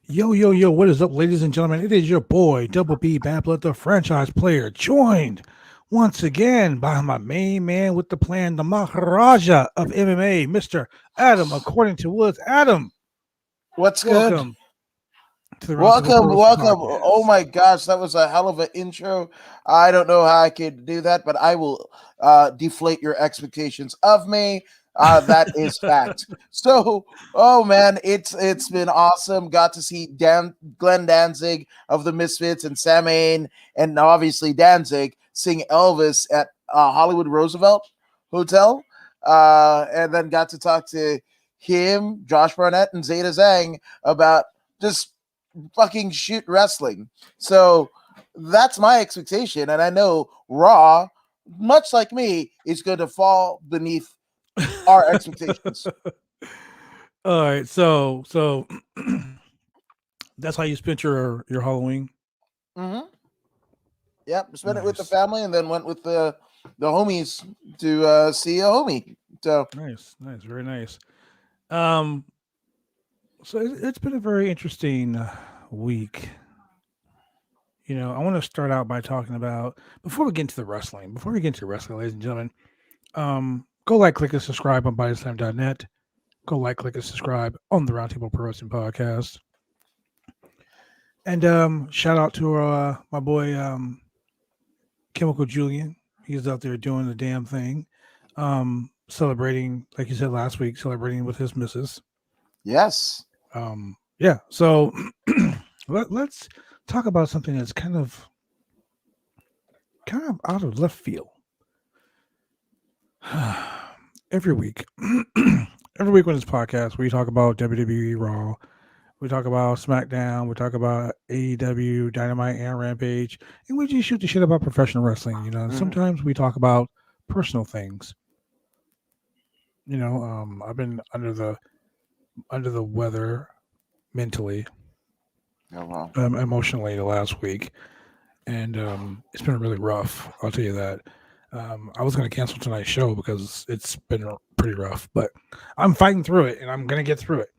Yo, yo, yo, what is up, ladies and gentlemen? It is your boy, Double B Bad Blood, the franchise player, joined once again by my main man with the plan, the Maharaja of MMA, Mr. Adam, according to Woods. Adam, What's good? welcome to the Roundtable Welcome, Pro Wrestling welcome. Oh Podcast. my gosh, that was a hell of an intro. I don't know how I could do that, but I will deflate your expectations of me. That is fact. So, oh man, it's been awesome. Got to see Glenn Danzig of the Misfits and Sam Ain, and obviously Danzig sing Elvis at Hollywood Roosevelt Hotel, and then got to talk to him, Josh Barnett, and Zeta Zhang about just fucking shoot wrestling. So that's my expectation. And I know Raw, much like me, is going to fall beneath our expectations. All right, so that's how you spent your Halloween. Mm-hmm. Yep. Spent it with the Nice, family and then went with the homies to see a homie. So, nice, very nice. Um, so it's been a very interesting week. I want to start out by talking about before we get into wrestling, ladies and gentlemen, go like, click, and subscribe on bodyslam.net. Go like, click, and subscribe on the Roundtable Pro Wrestling Podcast. And shout out to my boy Chemical Julian. He's out there doing the damn thing. Celebrating, like you said last week, celebrating with his missus. yes. Yeah. So let's talk about something that's kind of out of left field. every week, every week on this podcast, we talk about WWE Raw, we talk about SmackDown, we talk about AEW, Dynamite, and Rampage, and we just shoot the shit about professional wrestling. And Mm-hmm. sometimes we talk about personal things. I've been under the weather mentally, Oh, wow. emotionally the last week, and it's been really rough. I'll tell you that. I was going to cancel tonight's show because it's been pretty rough, but I'm fighting through it, and I'm going to get through it.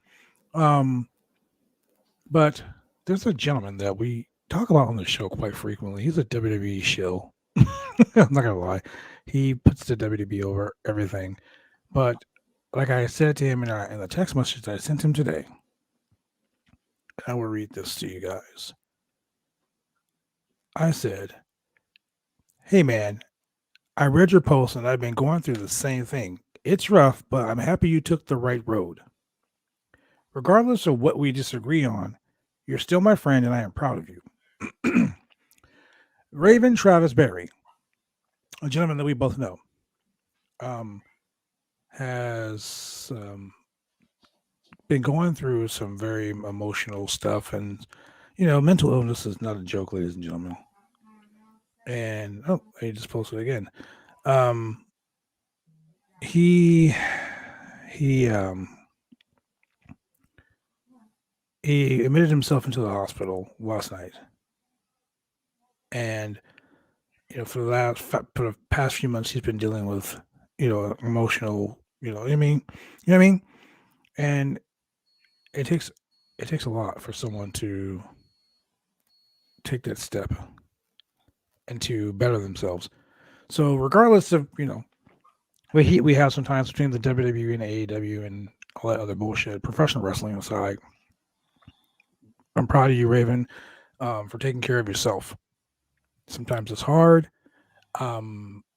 But there's a gentleman that we talk about on the show quite frequently. He's a WWE shill. I'm not going to lie. He puts the WWE over everything. But like I said to him in the text message that I sent him today, I will read this to you guys. I said, "Hey man, I read your post and I've been going through the same thing. It's rough, but I'm happy you took the right road. Regardless of what we disagree on, you're still my friend and I am proud of you." Raven Travis Berry, a gentleman that we both know, um, has been going through some very emotional stuff. And, mental illness is not a joke, ladies and gentlemen. And, oh, I just posted again. Um, he, he, um, he admitted himself into the hospital last night. And, for the past few months, he's been dealing with, emotional, what I mean? You know what I mean? And it takes a lot for someone to take that step and to better themselves. So regardless of, we have sometimes between the WWE and AEW and all that other bullshit, professional wrestling aside, I'm proud of you, Raven, for taking care of yourself. Sometimes it's hard.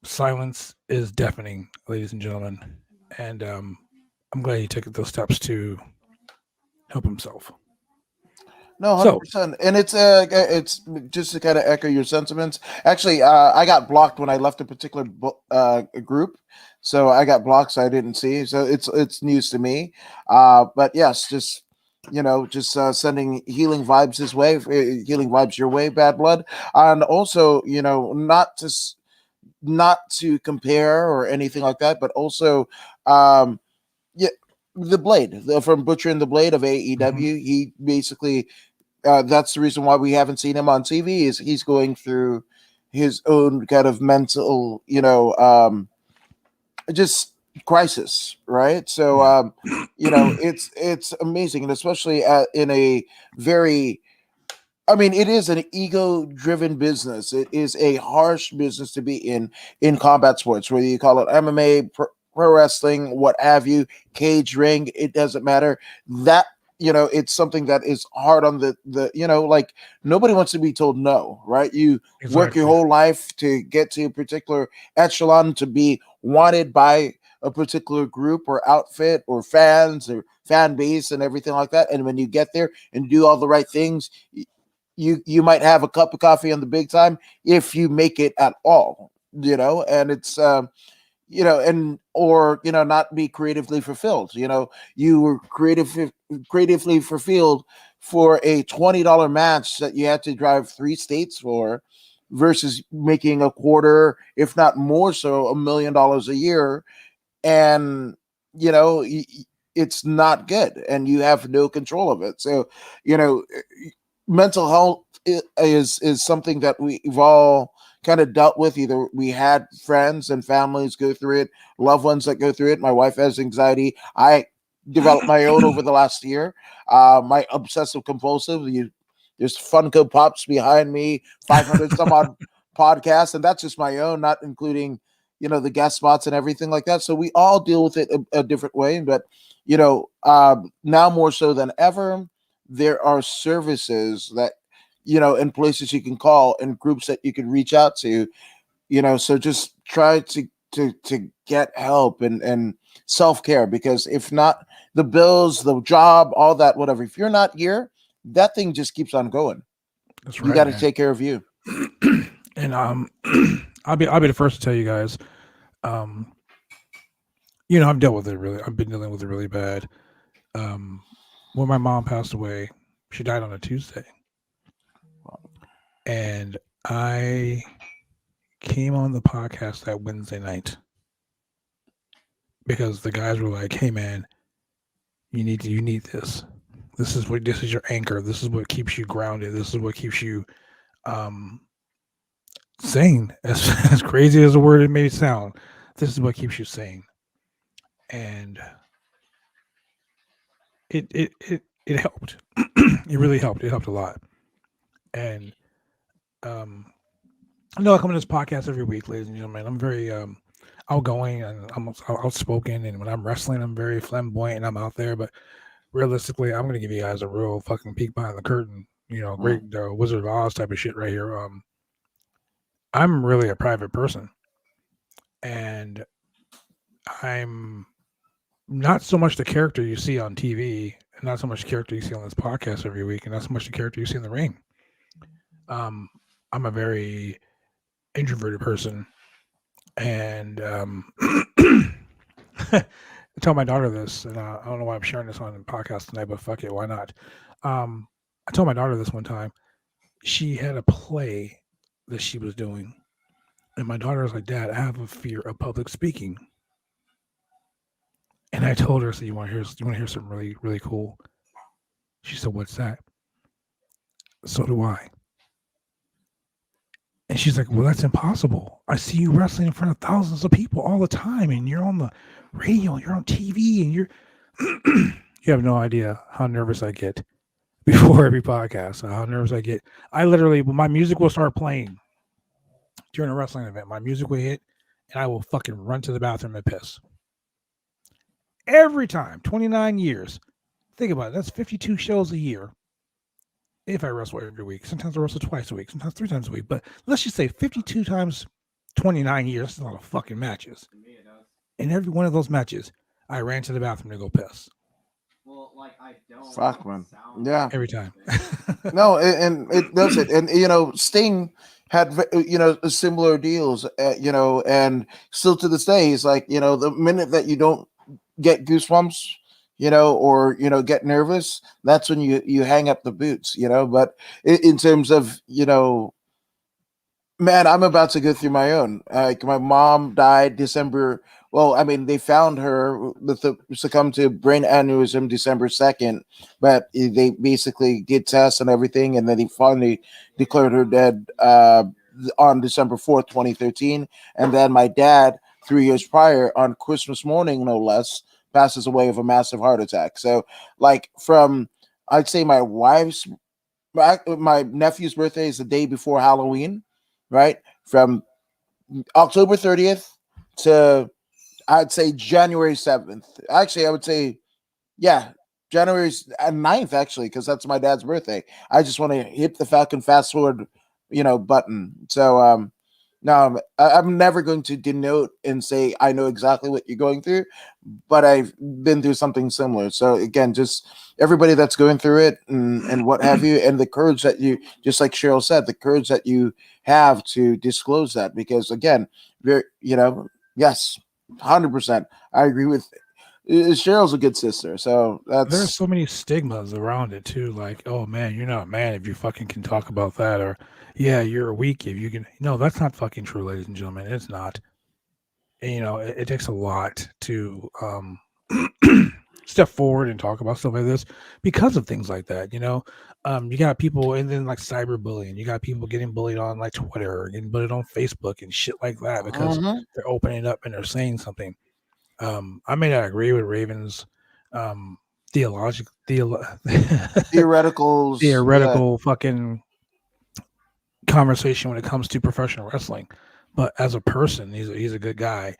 Silence is deafening, ladies and gentlemen, and I'm glad he took those steps to help himself. No, So, 100%. And it's just to kind of echo your sentiments. Actually, I got blocked when I left a particular group, so I got blocked, so I didn't see. So it's news to me. But yes, just sending healing vibes his way, healing vibes your way, Bad Blood, and also not to compare or anything like that, but also um, yeah, the Blade from Butcher and the Blade of mhm. AEW. He basically that's the reason why we haven't seen him on TV is he's going through his own kind of mental, just crisis, right? So Yeah. it's amazing, and especially in a very, I mean, it is an ego-driven business. It is a harsh business to be in combat sports, whether you call it MMA, pro wrestling, what have you, cage ring. It doesn't matter. That it's something that is hard on the like nobody wants to be told no, right? You work your Exactly. whole life to get to a particular echelon to be wanted by a particular group or outfit or fans or fan base and everything like that. And when you get there and do all the right things, you might have a cup of coffee on the big time if you make it at all, and it's and or not be creatively fulfilled. You were creatively fulfilled for a $20 match that you had to drive 3 states for, versus making a quarter, if not more so, $1 million a year. And it's not good, and you have no control of it. So you know mental health is something that we've all kind of dealt with. Either we had friends and families go through it, loved ones that go through it. My wife has anxiety. I developed my own over the last year. My obsessive compulsive. There's Funko Pops behind me, 500 some odd podcasts, and that's just my own, not including the guest spots and everything like that. So we all deal with it a different way, but now more so than ever, there are services that and places you can call and groups that you can reach out to. So just try to get help and self-care, because if not, the bills, the job, all that, whatever, if you're not here, that thing just keeps on going. That's You right, got to man. take care of you. And I'll be the first to tell you guys. Um, I've dealt with it really. I've been dealing with it really bad. Um, when my mom passed away, she died on a Tuesday, and I came on the podcast that Wednesday night because the guys were like, "Hey, man, you need this. This is your anchor. This is what keeps you grounded. This is what keeps you um sane." As crazy as the word it may sound, this is what keeps you sane, and it helped. It really helped. It helped a lot, and um, I know I come to this podcast every week, ladies and gentlemen. I'm very outgoing and I'm outspoken, and when I'm wrestling, I'm very flamboyant and I'm out there. But realistically, I'm gonna give you guys a real fucking peek behind the curtain. Mm. Great Wizard of Oz type of shit right here. I'm really a private person, and I'm not so much the character you see on TV, and not so much the character you see on this podcast every week, and not so much the character you see in the ring. Um, I'm a very introverted person, and I tell my daughter this, and I don't know why I'm sharing this on the podcast tonight, but fuck it, why not? I told my daughter this one time. She had a play that she was doing, and my daughter was like, "Dad, I have a fear of public speaking." And I told her, "So you want to hear something really really cool?" She said, "What's that?" So do I. And she's like, "Well, that's impossible. I see you wrestling in front of thousands of people all the time, and you're on the radio, you're on TV, and you're you have no idea how nervous I get before every podcast. How nervous I get. I literally, when my music will start playing during a wrestling event, my music will hit, and I will fucking run to the bathroom and piss every time. 29 years. Think about it. That's 52 shows a year. If I wrestle every week, sometimes I wrestle twice a week, sometimes 3 times a week. But let's just say 52 times 29 years. That's a lot of fucking matches. In every one of those matches, I ran to the bathroom to go piss. Fuck, man. Yeah. Every time. No, and it does it. And Sting had similar deals, and still to this day, he's like, the minute that you don't get goosebumps, or get nervous, that's when you hang up the boots, But in terms of man, I'm about to go through my own. Like, my mom died December. Well, I mean, they found her succumbed to brain aneurysm December 2nd, but they basically did tests and everything, and then he finally declared her dead on December 4th, 2013. And then my dad 3 years prior, on Christmas morning, no less, passes away of a massive heart attack. So, like, from I'd say my nephew's birthday is the day before Halloween, right? From October 30th to I'd say January 7th. Actually, I would say, yeah, January 9th, actually, because that's my dad's birthday. I just want to hit the Falcon fast forward, button. So, no, I'm never going to denote and say I know exactly what you're going through, but I've been through something similar. So again, just everybody that's going through it and what have you, and the courage that you, just like Cheryl said, the courage that you have to disclose that, because again, yes, 100%, I agree with. Cheryl's a good sister, so There's that's so many stigmas around it too. Like, oh man, you're not a man if you fucking can talk about that, or yeah, you're weak if you can. No, that's not fucking true, ladies and gentlemen. It's not. And, it takes a lot to step forward and talk about stuff like this because of things like that. You got people, and then like cyberbullying. You got people getting bullied on like Twitter, getting bullied on Facebook and shit like that because they're opening up and they're saying something. I may not agree with Raven's theoreticals, theoretical fucking conversation when it comes to professional wrestling, but as a person, he's a good guy,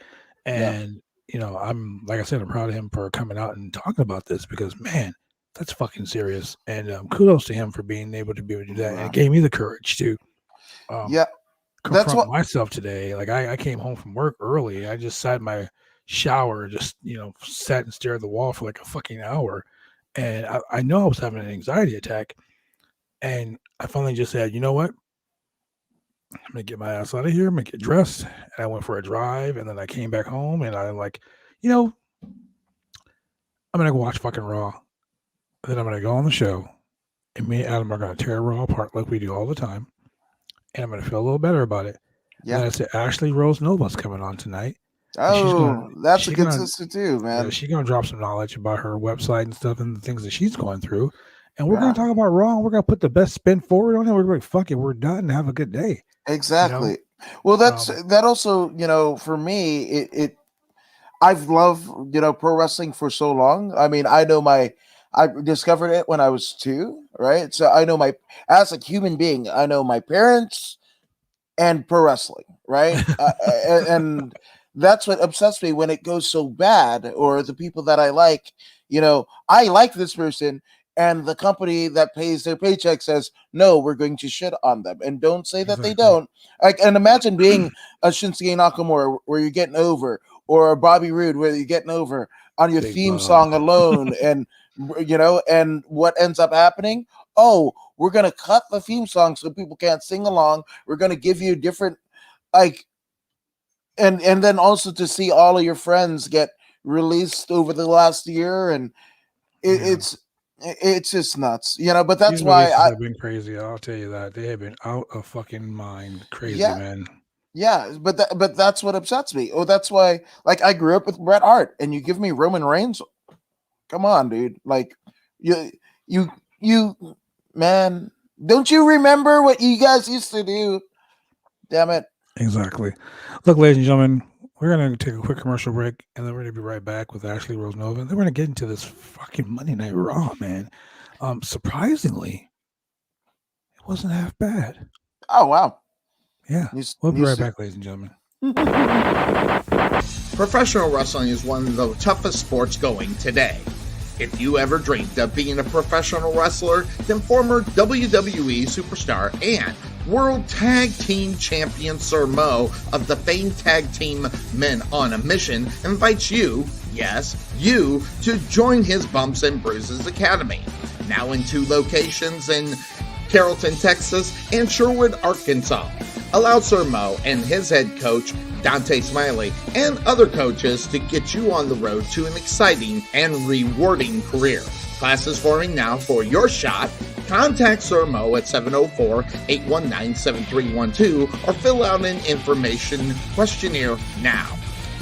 and I'm, like I said, I'm proud of him for coming out and talking about this, because man, that's fucking serious, and kudos to him for being able to do that, and it gave me the courage to confront myself today. Like I came home from work early, I just sat in my shower, just sat and stared at the wall for like a fucking hour, and I know I was having an anxiety attack, and I finally just said, you know what, I'm gonna get my ass out of here, I'm gonna get dressed, and I went for a drive, and then I came back home, and I'm like, I'm gonna go watch fucking Raw, then I'm gonna go on the show, and me and Adam are gonna tear Raw apart like we do all the time, and I'm gonna feel a little better about it. And then I said, Ashley Rose Nova's coming on tonight. Oh, that's a good sister too, man. Yeah, she's gonna drop some knowledge about her website and stuff and the things that she's going through. And we're gonna talk about Raw, and we're gonna put the best spin forward on it. We're like, fuck it, we're done. Have a good day. Exactly. Well, that also, for me, I've loved, pro wrestling for so long. I mean, I discovered it when I was 2, right? So I know as a human being, I know my parents and pro wrestling, right? And that's what obsessed me when it goes so bad, or the people that I like, I like this person, and the company that pays their paycheck says, no, we're going to shit on them, and don't say that they don't. And imagine being a Shinsuke Nakamura where you're getting over, or a Bobby Roode where you're getting over on your theme song alone, and and what ends up happening? Oh, we're gonna cut the theme song so people can't sing along. We're gonna give you different, and then also to see all of your friends get released over the last year, and it's just nuts, But that's why have been crazy. I'll tell you that they have been out of fucking mind, crazy, man. Yeah, but that's what upsets me. Oh, that's why, like, I grew up with Bret Hart, and you give me Roman Reigns. Come on, dude. Like, you, man, don't you remember what you guys used to do? Damn it. Exactly. Look, ladies and gentlemen, we're going to take a quick commercial break, and then we're going to be right back with Ashley Rose Nova. Then we're going to get into this fucking Monday Night Raw, man. Surprisingly, it wasn't half bad. Oh, wow. Yeah. We'll be right back, ladies and gentlemen. Professional wrestling is one of the toughest sports going today. If you ever dreamed of being a professional wrestler, then former WWE superstar and World Tag Team Champion Sir Mo of the famed tag team Men on a Mission invites you, yes, you, to join his Bumps and Bruises Academy. Now in 2 locations in Carrollton, Texas, and Sherwood, Arkansas. Allow Sir Mo and his head coach, Dante Smiley, and other coaches to get you on the road to an exciting and rewarding career. Classes forming now for your shot. Contact Sir Mo at 704-819-7312 or fill out an information questionnaire now.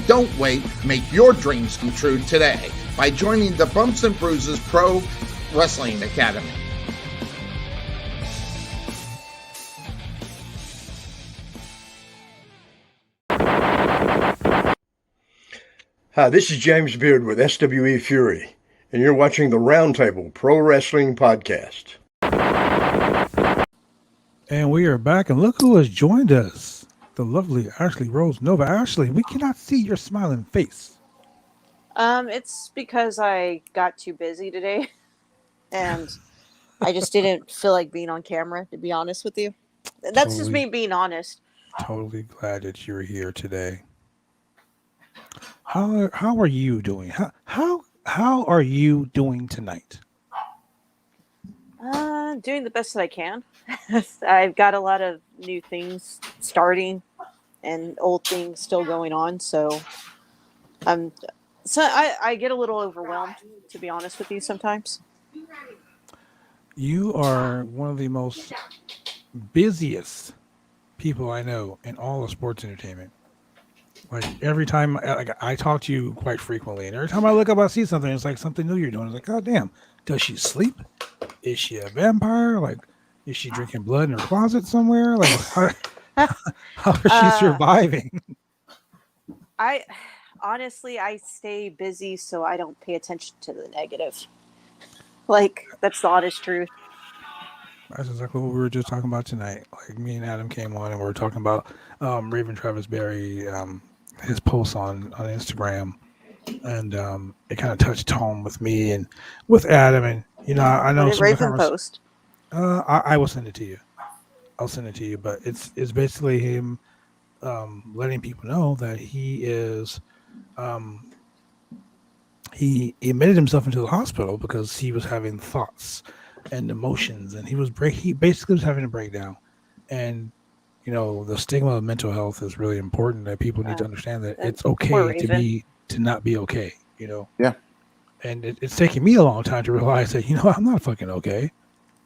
Don't wait, make your dreams come true today by joining the Bumps and Bruises Pro Wrestling Academy. Hi, this is James Beard with SWE Fury, and you're watching the Roundtable Pro Wrestling Podcast. And we are back, and look who has joined us. The lovely Ashley Rose Nova. Ashley, we cannot see your smiling face. It's because I got too busy today, and I just didn't feel like being on camera, to be honest with you. That's just me being honest. Totally glad that you're here today. How are you doing? How are you doing tonight? Doing the best that I can. I've got a lot of new things starting and old things still going on, so I get a little overwhelmed, to be honest with you, sometimes. You are one of the most busiest people I know in all of sports entertainment. Like every time I talk to you quite frequently, and every time I look up, I see something. It's like something new you're doing. It's like, God damn, does she sleep? Is she a vampire? Like, is she drinking blood in her closet somewhere? Like, how is she surviving? I honestly stay busy so I don't pay attention to the negative. Like, that's the honest truth. That's exactly what we were just talking about tonight. Like, me and Adam came on and we were talking about Raven Travis Berry, his posts on Instagram, and it kind of touched home with me and with Adam. And I know what did Raven post? I will send it to you. I'll send it to you. But it's basically him letting people know that he is he admitted himself into the hospital because he was having thoughts and emotions, and he basically was having a breakdown. And the stigma of mental health is really important, that people need to understand that it's okay to not be okay. Yeah. And it's taken me a long time to realize that I'm not fucking okay.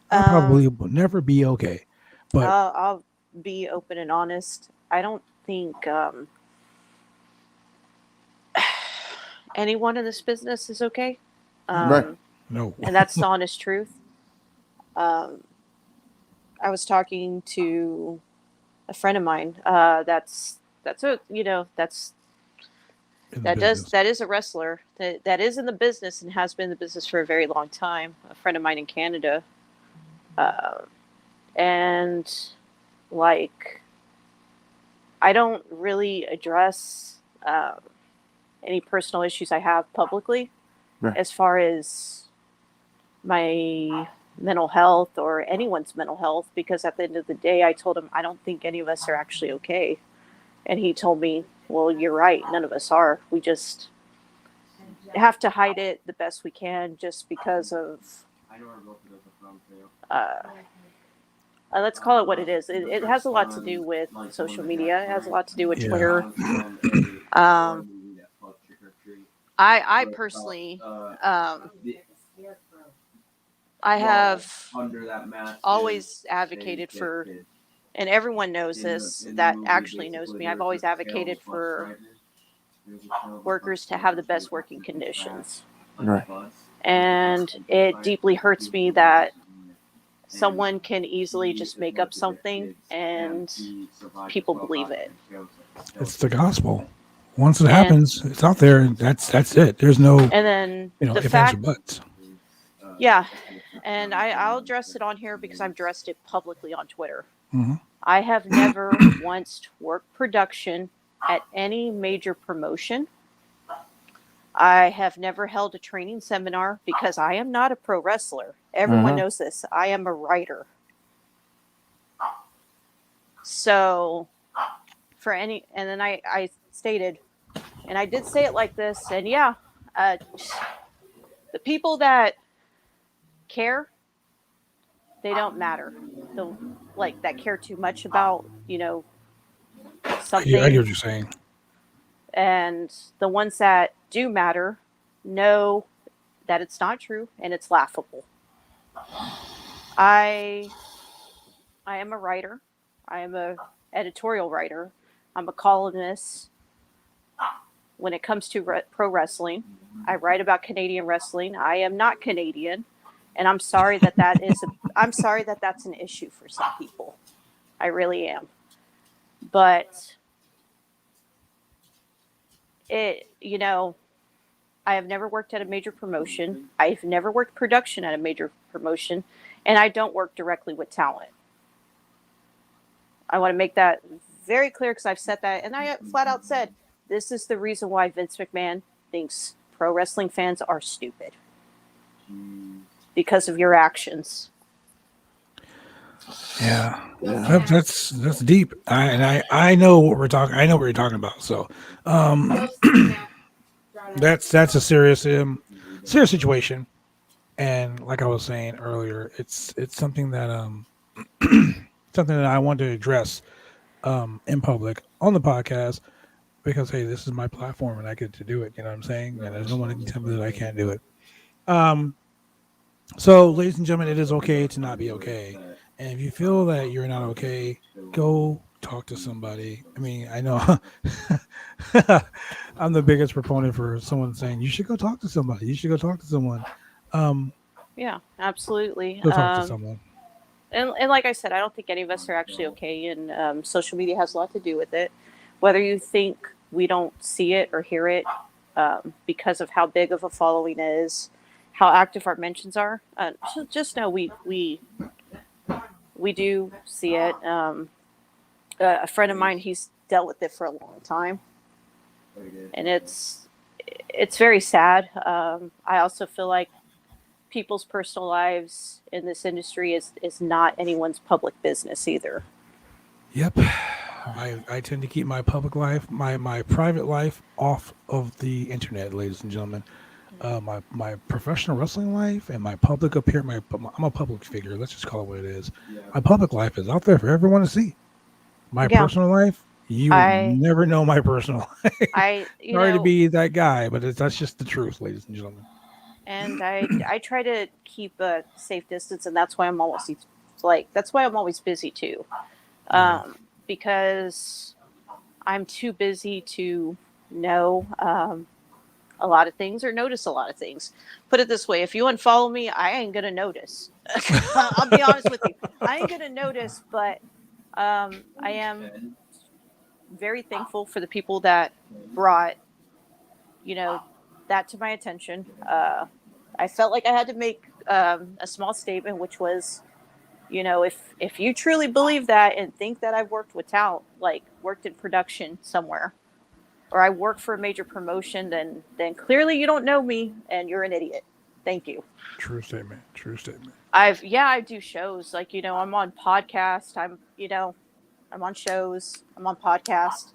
I probably will never be okay. But I'll be open and honest. I don't think anyone in this business is okay. Right. No. And that's the honest truth. I was talking to a friend of mine. That is a wrestler that is in the business and has been in the business for a very long time. A friend of mine in Canada, and like, I don't really address any personal issues I have publicly, right, as far as my mental health or anyone's mental health, because at the end of the day, I told him I don't think any of us are actually okay. And he told me, well, you're right, none of us are. We just have to hide it the best we can, just because of let's call it what it is. It has a lot to do with social media. It has a lot to do with Twitter. I personally, I have always advocated for, and everyone knows this, that actually knows me, I've always advocated for workers to have the best working conditions. right. And it deeply hurts me that someone can easily just make up something and people believe it. It's the gospel. Once it happens, it's out there. That's it. There's no, and then ifs, ands, or buts. Yeah, and I'll address it on here because I've addressed it publicly on Twitter. Mm-hmm. I have never once worked production at any major promotion. I have never held a training seminar because I am not a pro wrestler. Everyone knows this. I am a writer. So and then I stated, and I did say it like this, and the people that care, they don't matter. That care too much about, something. I get what you're saying. And the ones that do matter know that it's not true and it's laughable. I am a writer. I am a editorial writer. I'm a columnist. When it comes to pro wrestling, I write about Canadian wrestling. I am not Canadian, and I'm sorry I'm sorry that that's an issue for some people. I really am. But I have never worked at a major promotion. I've never worked production at a major promotion, and I don't work directly with talent. I want to make that very clear because I've said that, and I flat out said this is the reason why Vince McMahon thinks pro wrestling fans are stupid because of your actions. Yeah, that's deep. I know what we're talking. I know what you're talking about. So, that's a serious situation. And like I was saying earlier, it's something that something that I want to address in public on the podcast because hey, this is my platform and I get to do it. You know what I'm saying? And there's no one that can tell me that I can't do it. So, ladies and gentlemen, it is okay to not be okay. And if you feel that you're not okay, go talk to somebody. I mean, I know I'm the biggest proponent for someone saying you should go talk to somebody. You should go talk to someone. Yeah, absolutely. Go talk to someone. And like I said, I don't think any of us are actually okay, and social media has a lot to do with it. Whether you think we don't see it or hear it because of how big of a following is, how active our mentions are, just know we do see it. A friend of mine, he's dealt with it for a long time, and it's very sad. I also feel like people's personal lives in this industry is not anyone's public business either. Yep. I tend to keep my public life, my private life off of the internet, ladies and gentlemen. My professional wrestling life and my public appearance, I'm a public figure. Let's just call it what it is. My public life is out there for everyone to see. My personal life, you will never know my personal life. Sorry to be that guy, but that's just the truth, ladies and gentlemen. And I try to keep a safe distance, and that's why I'm always busy too, because I'm too busy to know a lot of things or notice a lot of things. Put it this way: if you unfollow me, I ain't gonna notice. I'll be honest with you, I ain't gonna notice, but I am very thankful for the people that brought, that to my attention. I felt like I had to make a small statement, which was, if you truly believe that and think that I've worked with talent, like worked in production somewhere, or I work for a major promotion, then clearly you don't know me and you're an idiot. Thank you. True statement. I do shows, like, I'm on podcast. I'm on shows. I'm on podcast.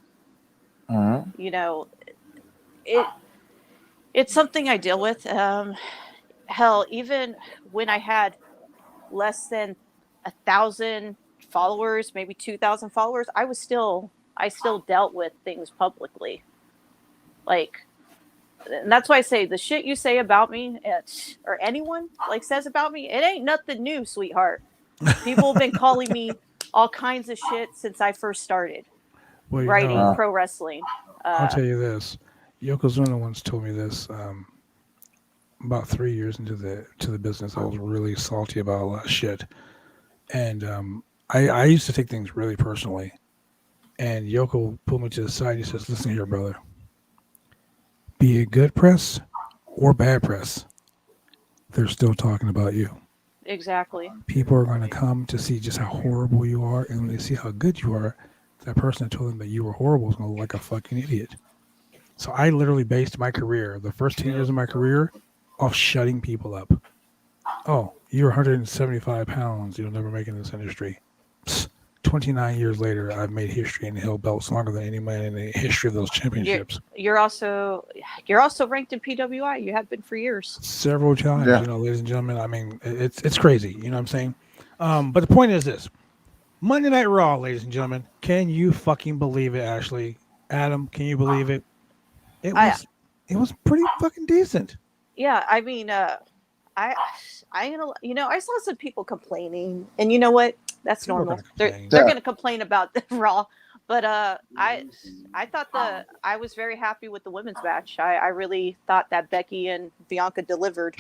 It's something I deal with. Hell, even when I had less than 1,000 followers, maybe 2,000 followers, I still dealt with things publicly. Like, and that's why I say the shit you say about me, or anyone says about me, it ain't nothing new, sweetheart. People have been calling me all kinds of shit since I first started writing pro wrestling. I'll tell you this: Yokozuna once told me this. About 3 years into the business, I was really salty about a lot of shit, and I used to take things really personally. And Yoko pulled me to the side. He says, "Listen here, brother. Be it good press or bad press, they're still talking about you. Exactly. People are going to come to see just how horrible you are, and when they see how good you are, that person that told them that you were horrible is going to look like a fucking idiot." So I literally based my career, the first 10 years of my career, off shutting people up. Oh, you're 175 pounds. You'll never make it in this industry. 29 years later, I've made history and held belts longer than any man in the history of those championships. You're also ranked in PWI. You have been for years. Several times, ladies and gentlemen. I mean, it's crazy. You know what I'm saying? But the point is this. Monday Night Raw, ladies and gentlemen. Can you fucking believe it, Ashley? Adam, can you believe it? It was pretty fucking decent. Yeah, I mean, I saw some people complaining, and you know what? That's normal. They're going to complain about the Raw, but I thought I was very happy with the women's match. I really thought that Becky and Bianca delivered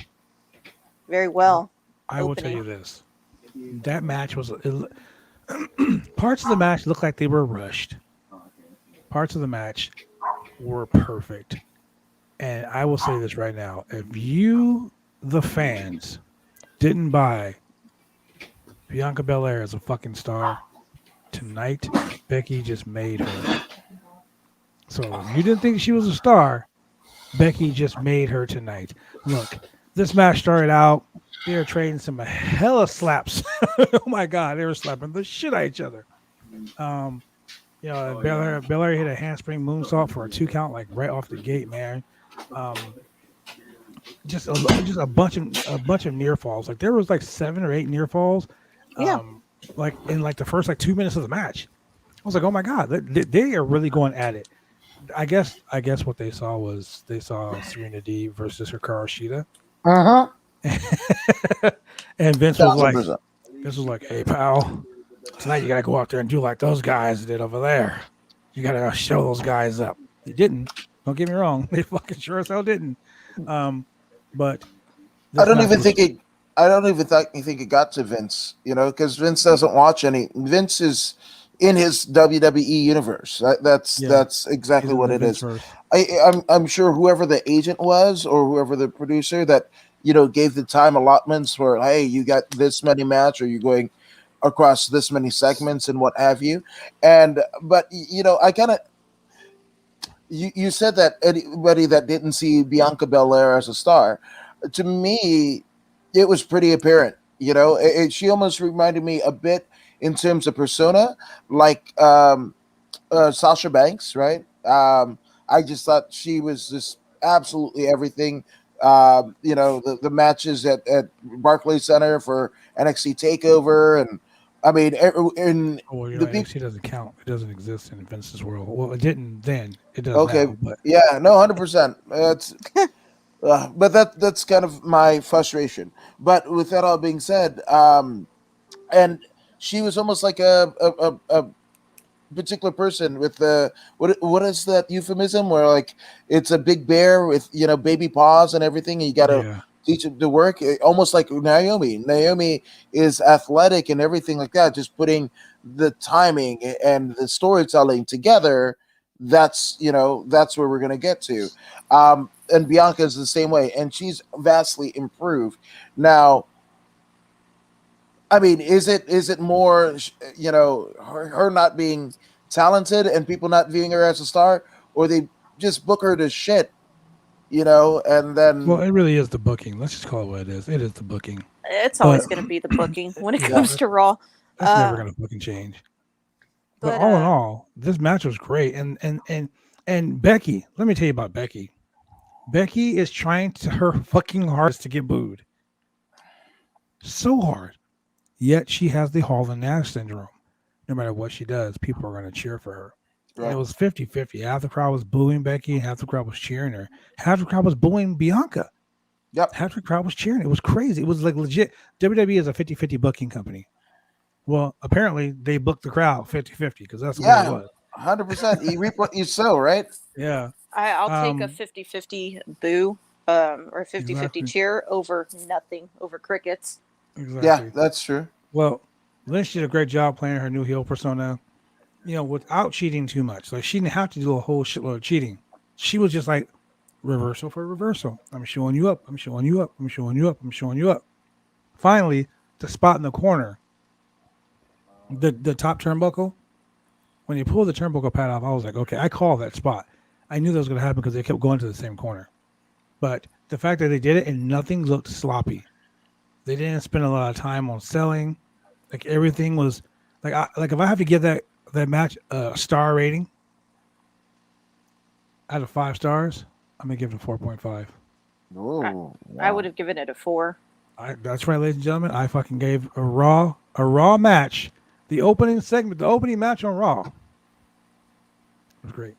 very well. I will tell you this: that match was parts of the match looked like they were rushed. Parts of the match were perfect. And I will say this right now: if you, the fans, didn't buy Bianca Belair as a fucking star tonight, Becky just made her. So if you didn't think she was a star, Becky just made her tonight. Look, this match started out. They were trading some hella slaps. Oh my god, they were slapping the shit out of each other. Um, Belair hit a handspring moonsault for a 2 count, like right off the gate, man. Um, just a bunch of near falls. Like there was like 7 or 8 near falls. Yeah. Like in like the first like 2 minutes of the match. I was like, oh my god, they are really going at it. I guess what they saw was Serena D versus Hikaru Shida. And Vince was like, hey pal, tonight you gotta go out there and do like those guys did over there. You gotta show those guys up. They didn't. Don't get me wrong. They fucking sure as hell didn't. But I don't even think it got to Vince, because Vince doesn't watch any. Vince is in his WWE universe. That's exactly what it is. I'm sure whoever the agent was or whoever the producer that gave the time allotments for, hey, you got this many match or you're going across this many segments and what have you. But I kind of. You said that anybody that didn't see Bianca Belair as a star, to me, it was pretty apparent. She almost reminded me a bit in terms of persona, like Sasha Banks, right? I just thought she was just absolutely everything. The matches at Barclays Center for NXT Takeover, and I mean, NXT doesn't count. It doesn't exist in Vince's world. Well, it didn't then. It does now. But 100%. But that's kind of my frustration. But with that all being said, and she was almost like a particular person with the what is that euphemism where like it's a big bear with baby paws and everything, and you got to teach it to work, almost like Naomi. Naomi is athletic and everything like that. Just putting the timing and the storytelling together. That's where we're gonna get to. And Bianca is the same way, and she's vastly improved now. I mean, is it more, her not being talented and people not viewing her as a star, or they just book her to shit, and then... Well, it really is the booking. Let's just call it what it is. It is the booking. It's always going to be the booking when it comes to Raw. That's never going to fucking change. But all in all, this match was great. And Becky, let me tell you about Becky. Becky is trying her fucking hardest to get booed. So hard. Yet she has the Hall and Nash syndrome. No matter what she does, people are going to cheer for her. Right. And it was 50-50. Half the crowd was booing Becky, half the crowd was cheering her. Half the crowd was booing Bianca. Yep. Half the crowd was cheering. It was crazy. It was like legit. WWE is a 50-50 booking company. Well, apparently they booked the crowd 50-50 because that's what it was. 100%. You reap what you sow, right? Yeah. I'll take a 50-50 boo or 50-50 cheer over nothing, over crickets. Exactly. Yeah, that's true. Well, Lynch did a great job playing her new heel persona, without cheating too much. Like, she didn't have to do a whole shitload of cheating. She was just like, reversal for reversal. I'm showing you up. I'm showing you up. I'm showing you up. I'm showing you up. Finally, the spot in the corner, the top turnbuckle, when you pull the turnbuckle pad off, I was like, okay, I call that spot. I knew that was going to happen because they kept going to the same corner. But the fact that they did it and nothing looked sloppy. They didn't spend a lot of time on selling. Like, everything was like if I have to give that match a star rating out of 5 stars, I'm gonna give it a 4.5. Oh, wow. I would have given it a 4. That's right, ladies and gentlemen. I fucking gave a Raw match, the opening segment, the opening match on Raw. It was great.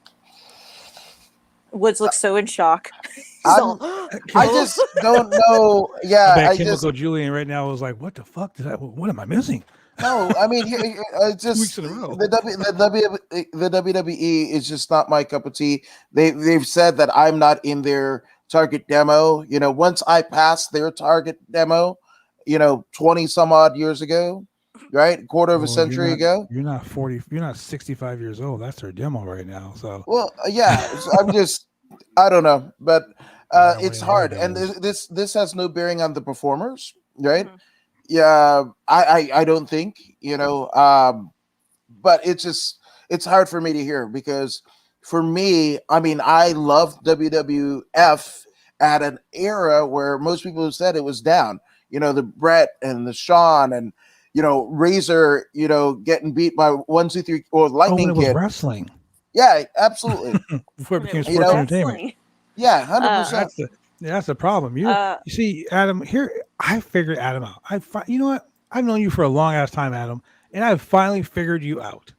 Woods looks so in shock. I just don't know. Yeah, I Chemical Julian right now was like, "What the fuck? What am I missing?" No, I mean, it's just weeks in a row. The WWE is just not my cup of tea. They've said that I'm not in their target demo. Once I passed their target demo, 20 some odd years ago, right? Quarter of a Well, century ago. you're not 40. You're not 65 years old. That's her demo right now. So Well, yeah, so I'm just, I don't know, but I don't know it's what her hard, deal and is. this has no bearing on the performers, right? Mhm. Yeah, I don't think, but it's hard for me to hear because for me, I mean, I loved WWF at an era where most people have said it was down. The Brett and the Shawn and Razor, getting beat by 1, 2, 3 or Oh, when Lightning it was Kid. wrestling Yeah, absolutely. before it When it became was You sports know, entertainment. wrestling. yeah, 100%. That's the that's the problem. Uh, You see, Adam. Here, I figured Adam out. You know what? I've known you for a long ass time, Adam, and I've finally figured you out,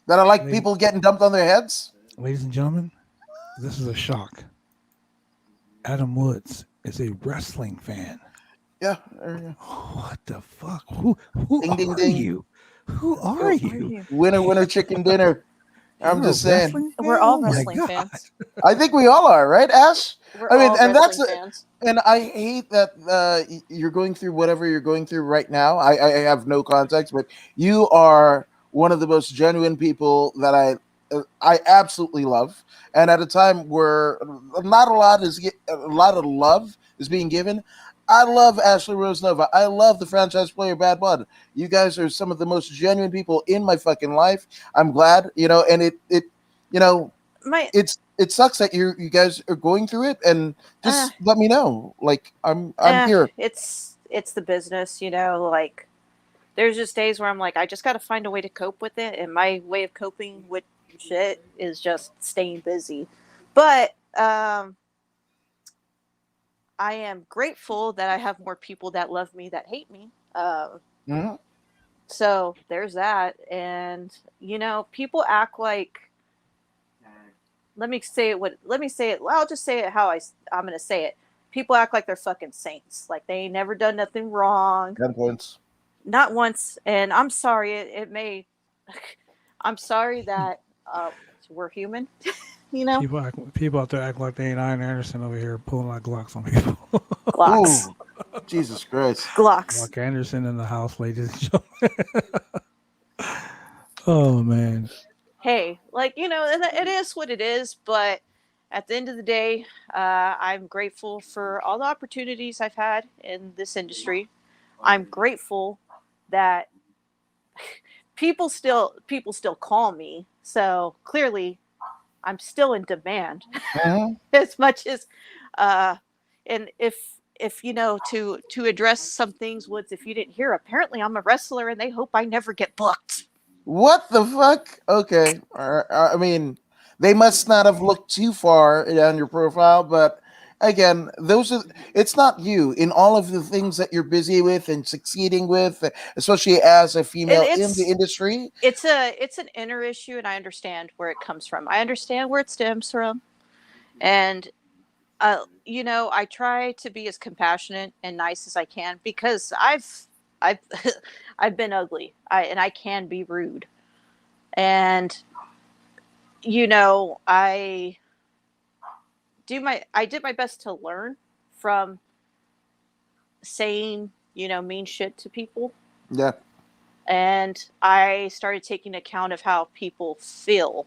That I like ladies. people getting dumped on their heads. Ladies and gentlemen, this is a shock. Adam Woods is a wrestling fan. Yeah. What the fuck? Who Ding, ding, are ding. you? Who are Oh, are you? you? winner, winner, chicken dinner. I'm You're a just saying. wrestling fan? We're all Oh my wrestling god! fans. I think we all are, right, Ash? We're I mean, all and wrestling fans. and I hate that you're going through whatever you're going through right now. I have no context, but you are one of the most genuine people that I absolutely love. And at a time where not a lot of love is being given, I love Ashley Rose Nova. I love the franchise player Bad Blood. You guys are some of the most genuine people in my fucking life. I'm glad, and you know, My it sucks that you guys are going through it, and uh, just let me know. Like I'm here. it's the business, like there's just days where I'm like, I just got to find a way to cope with it, and my way of coping with shit is just staying busy. But I am grateful that I have more people that love me that hate me. Mhm. So there's that, and people act like. Let me say it. Let me say it. Well, I'll just say it how I'm gonna say it. People act like they're fucking saints, like they ain't never done nothing wrong, 10 points. not once. And I'm sorry. It may. I'm sorry that we're human. People out there act like they ain't Iron Anderson over here pulling like Glocks on people. Glocks, Ooh, Jesus Christ. Glocks. Glock Anderson in the house, ladies and gentlemen. Oh man. Hey, it is what it is. But at the end of the day, I'm grateful for all the opportunities I've had in this industry. I'm grateful that people still call me. So clearly, I'm still in demand Mhm. as much as, uh, and if to address some things, Woods, if you didn't hear, apparently I'm a wrestler, and they hope I never get booked. What the fuck? Okay. I mean, they must not have looked too far down your profile, but again, it's not you in all of the things that you're busy with and succeeding with, especially as a And female in the industry. it's an inner issue, and I understand where it comes from. I understand where it stems from, and I try to be as compassionate and nice as I can because I've I've been ugly. And I can be rude. And I I did my best to learn from saying, mean shit to people. Yeah. And I started taking account of how people feel.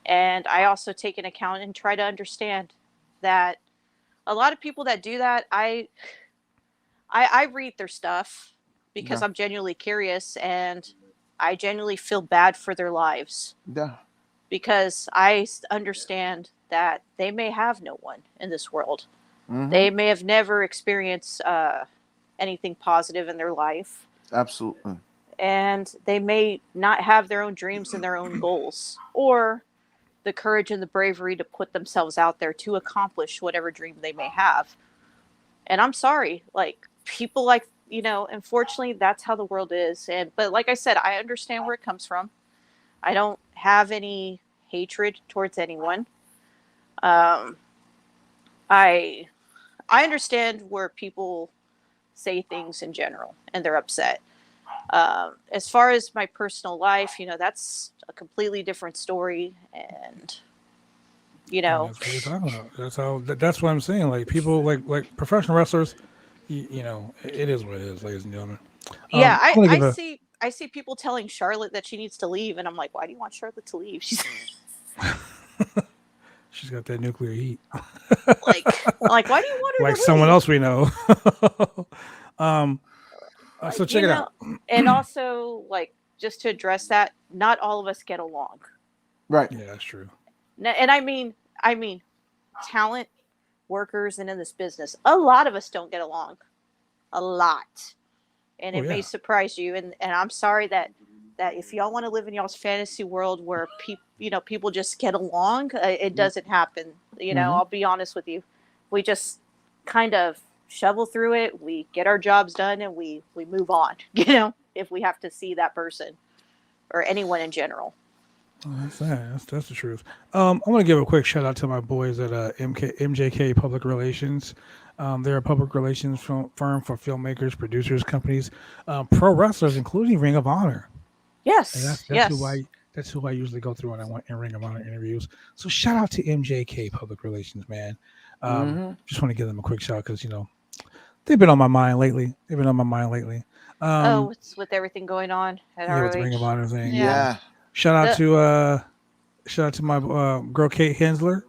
And I also take an account and try to understand that a lot of people that do that, I read their stuff because Yeah. I'm genuinely curious, and I genuinely feel bad for their lives Yeah. because I understand that they may have no one in this world. Hmm. They may have never experienced anything positive in their life, Absolutely. and they may not have their own dreams and their own goals, or the courage and the bravery to put themselves out there to accomplish whatever dream they may have. And I'm sorry, like people like, unfortunately that's how the world is. But like I said, I understand where it comes from. I don't have any hatred towards anyone. um i I understand where people say things in general and they're upset. As far as my personal life, that's a completely different story. And you And know that's what we're talking about. That's what I'm saying. Like people like professional wrestlers, it is what it is, ladies and gentlemen. Yeah, I'm gonna give I see people telling Charlotte that she needs to leave, and I'm like, why do you want Charlotte to leave? She's She's got that nuclear heat, like, why do you want her like to someone leave? else we know. um, so check it out. And also, like, just to address that, not all of us get along. Right. Yeah, that's true. And I mean, talent, workers, and in this business, a lot of us don't get along. A lot. And it may surprise you. And I'm sorry that if y'all want to live in y'all's fantasy world where people just get along, it doesn't happen. I'll be honest with you. We just kind of shovel through it. We get our jobs done and we move on, if we have to see that person or anyone in general. Oh, that's the truth. I want to give a quick shout out to my boys at MJK Public Relations. They're a public relations firm for filmmakers, producers, companies, pro wrestlers, including Ring of Honor. Yes, and that's yes. that's who I usually go through when I want in Ring of Honor interviews. So shout out to MJK Public Relations, man. Just want to give them a quick shout because they've been on my mind lately. It's with everything going on at ROH. With the Ring of Honor thing. Yeah. Shout out to my girl Kate Hensler.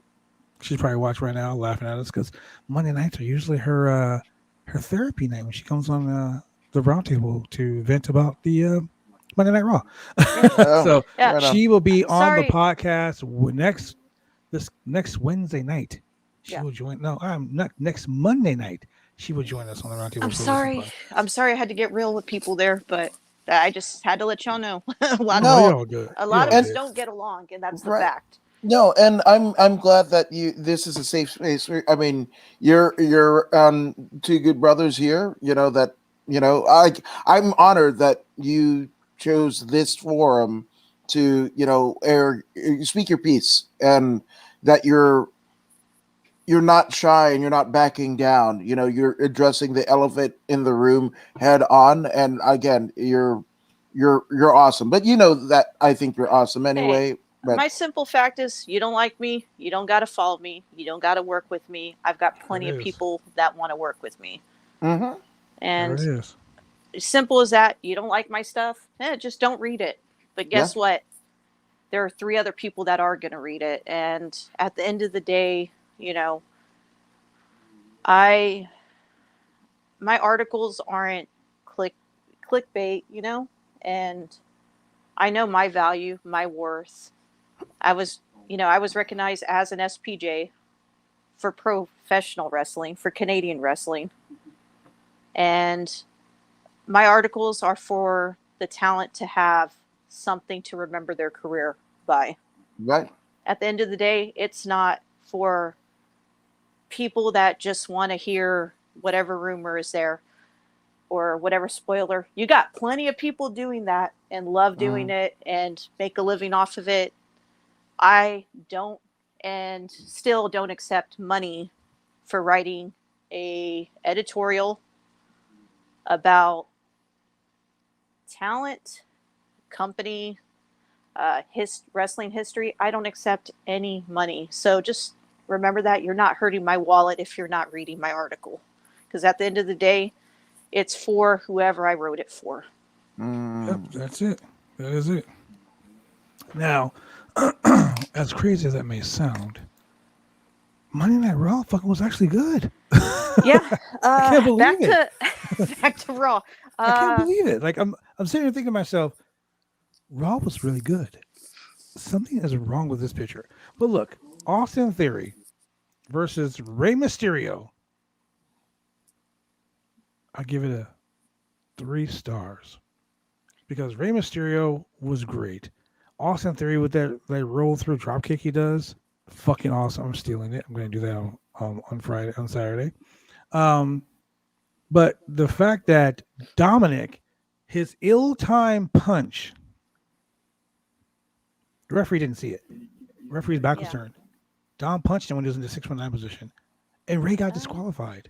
She's probably watching right now, laughing at us because Monday nights are usually her therapy night when she comes on the Roundtable to vent about the Monday Night Raw. So she will be on the podcast next Wednesday night. She will join. No, not next Monday night. She will join us on the Roundtable. I'm sorry I had to get real with people there, but I just had to let y'all know. a lot of us don't get along, and that's the fact. No, and I'm glad that this is a safe space. I mean, you're two good brothers here. I'm honored that you chose this forum to speak your piece, and that you're not shy and you're not backing down. You're addressing the elephant in the room head on. And again, you're awesome. But that I think you're awesome anyway. Hey, my simple fact is, you don't like me, you don't got to follow me, you don't got to work with me. I've got plenty of people that want to work with me. Mm-hmm. And simple as that. You don't like my stuff, just don't read it. But guess what? There are 3 other people that are going to read it. And at the end of the day, my articles aren't clickbait, and I know my value, my worth. I was recognized as an SPJ for professional wrestling, for Canadian wrestling. And my articles are for the talent to have something to remember their career by. Right. At the end of the day, it's not for people that just want to hear whatever rumor is there or whatever spoiler. You got plenty of people doing that and love doing it and make a living off of it. I don't, and still don't accept money for writing a editorial about talent, company, wrestling history. I don't accept any money. So just remember that you're not hurting my wallet if you're not reading my article. Because at the end of the day, it's for whoever I wrote it for. Yep, that's it. That is it. Now, as crazy as that may sound, Monday Night Raw fucking was actually good. Yeah. I can't believe it. Back to Raw. I can't believe it. Like I'm sitting here thinking to myself, Raw was really good. Something is wrong with this picture. But look, Austin Theory versus Rey Mysterio. I give it a 3 stars because Rey Mysterio was great. Austin Theory with that roll through dropkick he does, fucking awesome. I'm stealing it. I'm going to do that on Saturday. But the fact that Dominic, his ill-timed punch, the referee didn't see it. The referee's back was turned. Dom punched him when he was in the 619 position, and Ray got disqualified.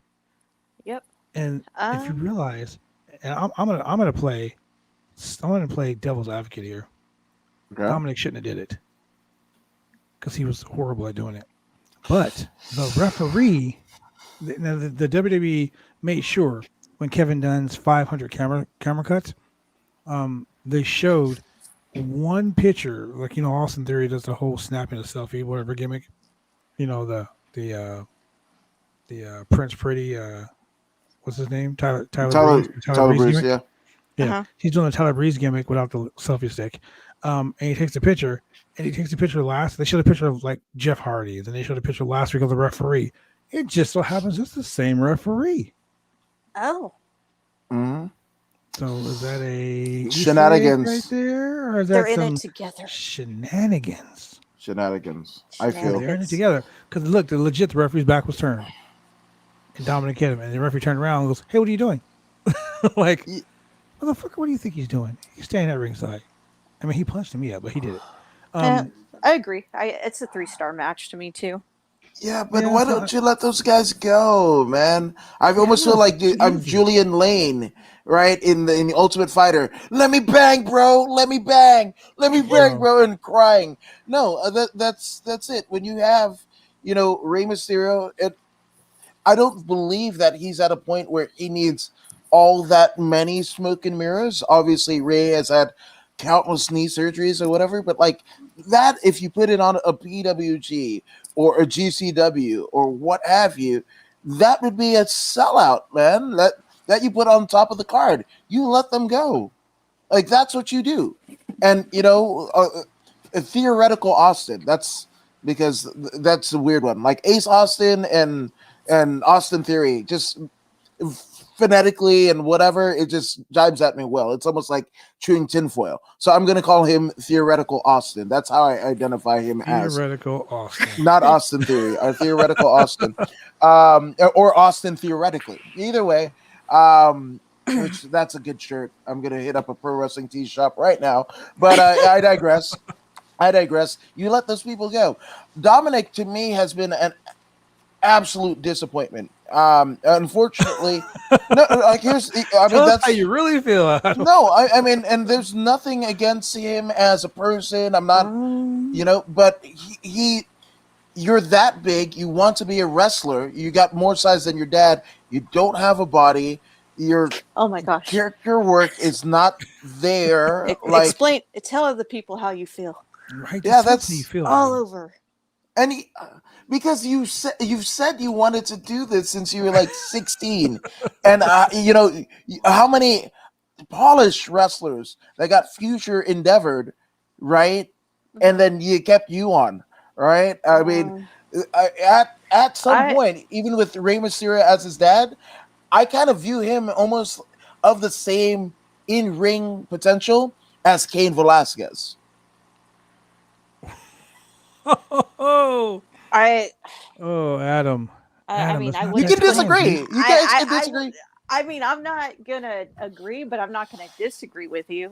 Yep. And if you realize, and I'm gonna play devil's advocate here. Okay. Dominic shouldn't have did it because he was horrible at doing it. But the referee, the WWE made sure when Kevin Dunn's 500 camera cuts, they showed one picture, like Austin Theory does the whole snapping a selfie, whatever gimmick, the Prince Pretty, what's his name, Tyler Breeze, Tyler Breeze, gimmick. yeah. Yeah, he's doing the Tyler Breeze gimmick without the selfie stick, and he takes the picture, and he takes the picture last. They showed a picture of like Jeff Hardy, then they showed a picture last week of the referee. It just so happens it's the same referee. Oh. Mm-hmm. So is that a shenanigans right there, or is They're that in some it together. shenanigans? I feel They're in it together because look, the referee's back was turned, and Dominic hit him, and the referee turned around and goes, "Hey, what are you doing?" Like, motherfucker, what do you think he's doing? He's standing at ringside. I mean, he punched him, yeah, but he did it. I agree. It's a 3-star match to me too. Yeah, but why don't you let those guys go, man? I almost feel like I'm Julian Lane, right? In the Ultimate Fighter. Let me bang, bro. Let me bang, bro, and crying. No, that's it. When you have, Rey Mysterio, I don't believe that he's at a point where he needs all that many smoke and mirrors. Obviously, Rey has had countless knee surgeries or whatever, but like that, if you put it on a PWG or a GCW or what have you, that would be a sellout, man. That you put on top of the card. You let them go. Like, that's what you do. And, a theoretical Austin, that's because that's a weird one. Like Ace Austin and Austin Theory, just phonetically and whatever, it just jibes at me well. It's almost like chewing tinfoil. So I'm going to call him Theoretical Austin. That's how I identify him as. Theoretical Austin. Not Austin Theory, or Theoretical Austin. Or Austin Theoretically. Either way, which that's a good shirt. I'm going to hit up a pro wrestling tee shop right now. But I digress. You let those people go. Dominic, to me, has been an absolute disappointment. Unfortunately, no. Like that's how you really feel. No, I mean, and there's nothing against him as a person. I'm not, but you're that big. You want to be a wrestler. You got more size than your dad. You don't have a body. Your oh my gosh, character work is not there. Explain. Tell other people how you feel. Right? Yeah, that's how you feel all over. And because you've said you wanted to do this since you were like 16, and how many polished wrestlers that got future endeavored, right? And then you kept you on, right? I mean, at some point, even with Rey Mysterio as his dad, I kind of view him almost of the same in-ring potential as Cain Velasquez. Adam. I mean, you can disagree. You guys can disagree. I mean, I'm not gonna agree, but I'm not gonna disagree with you.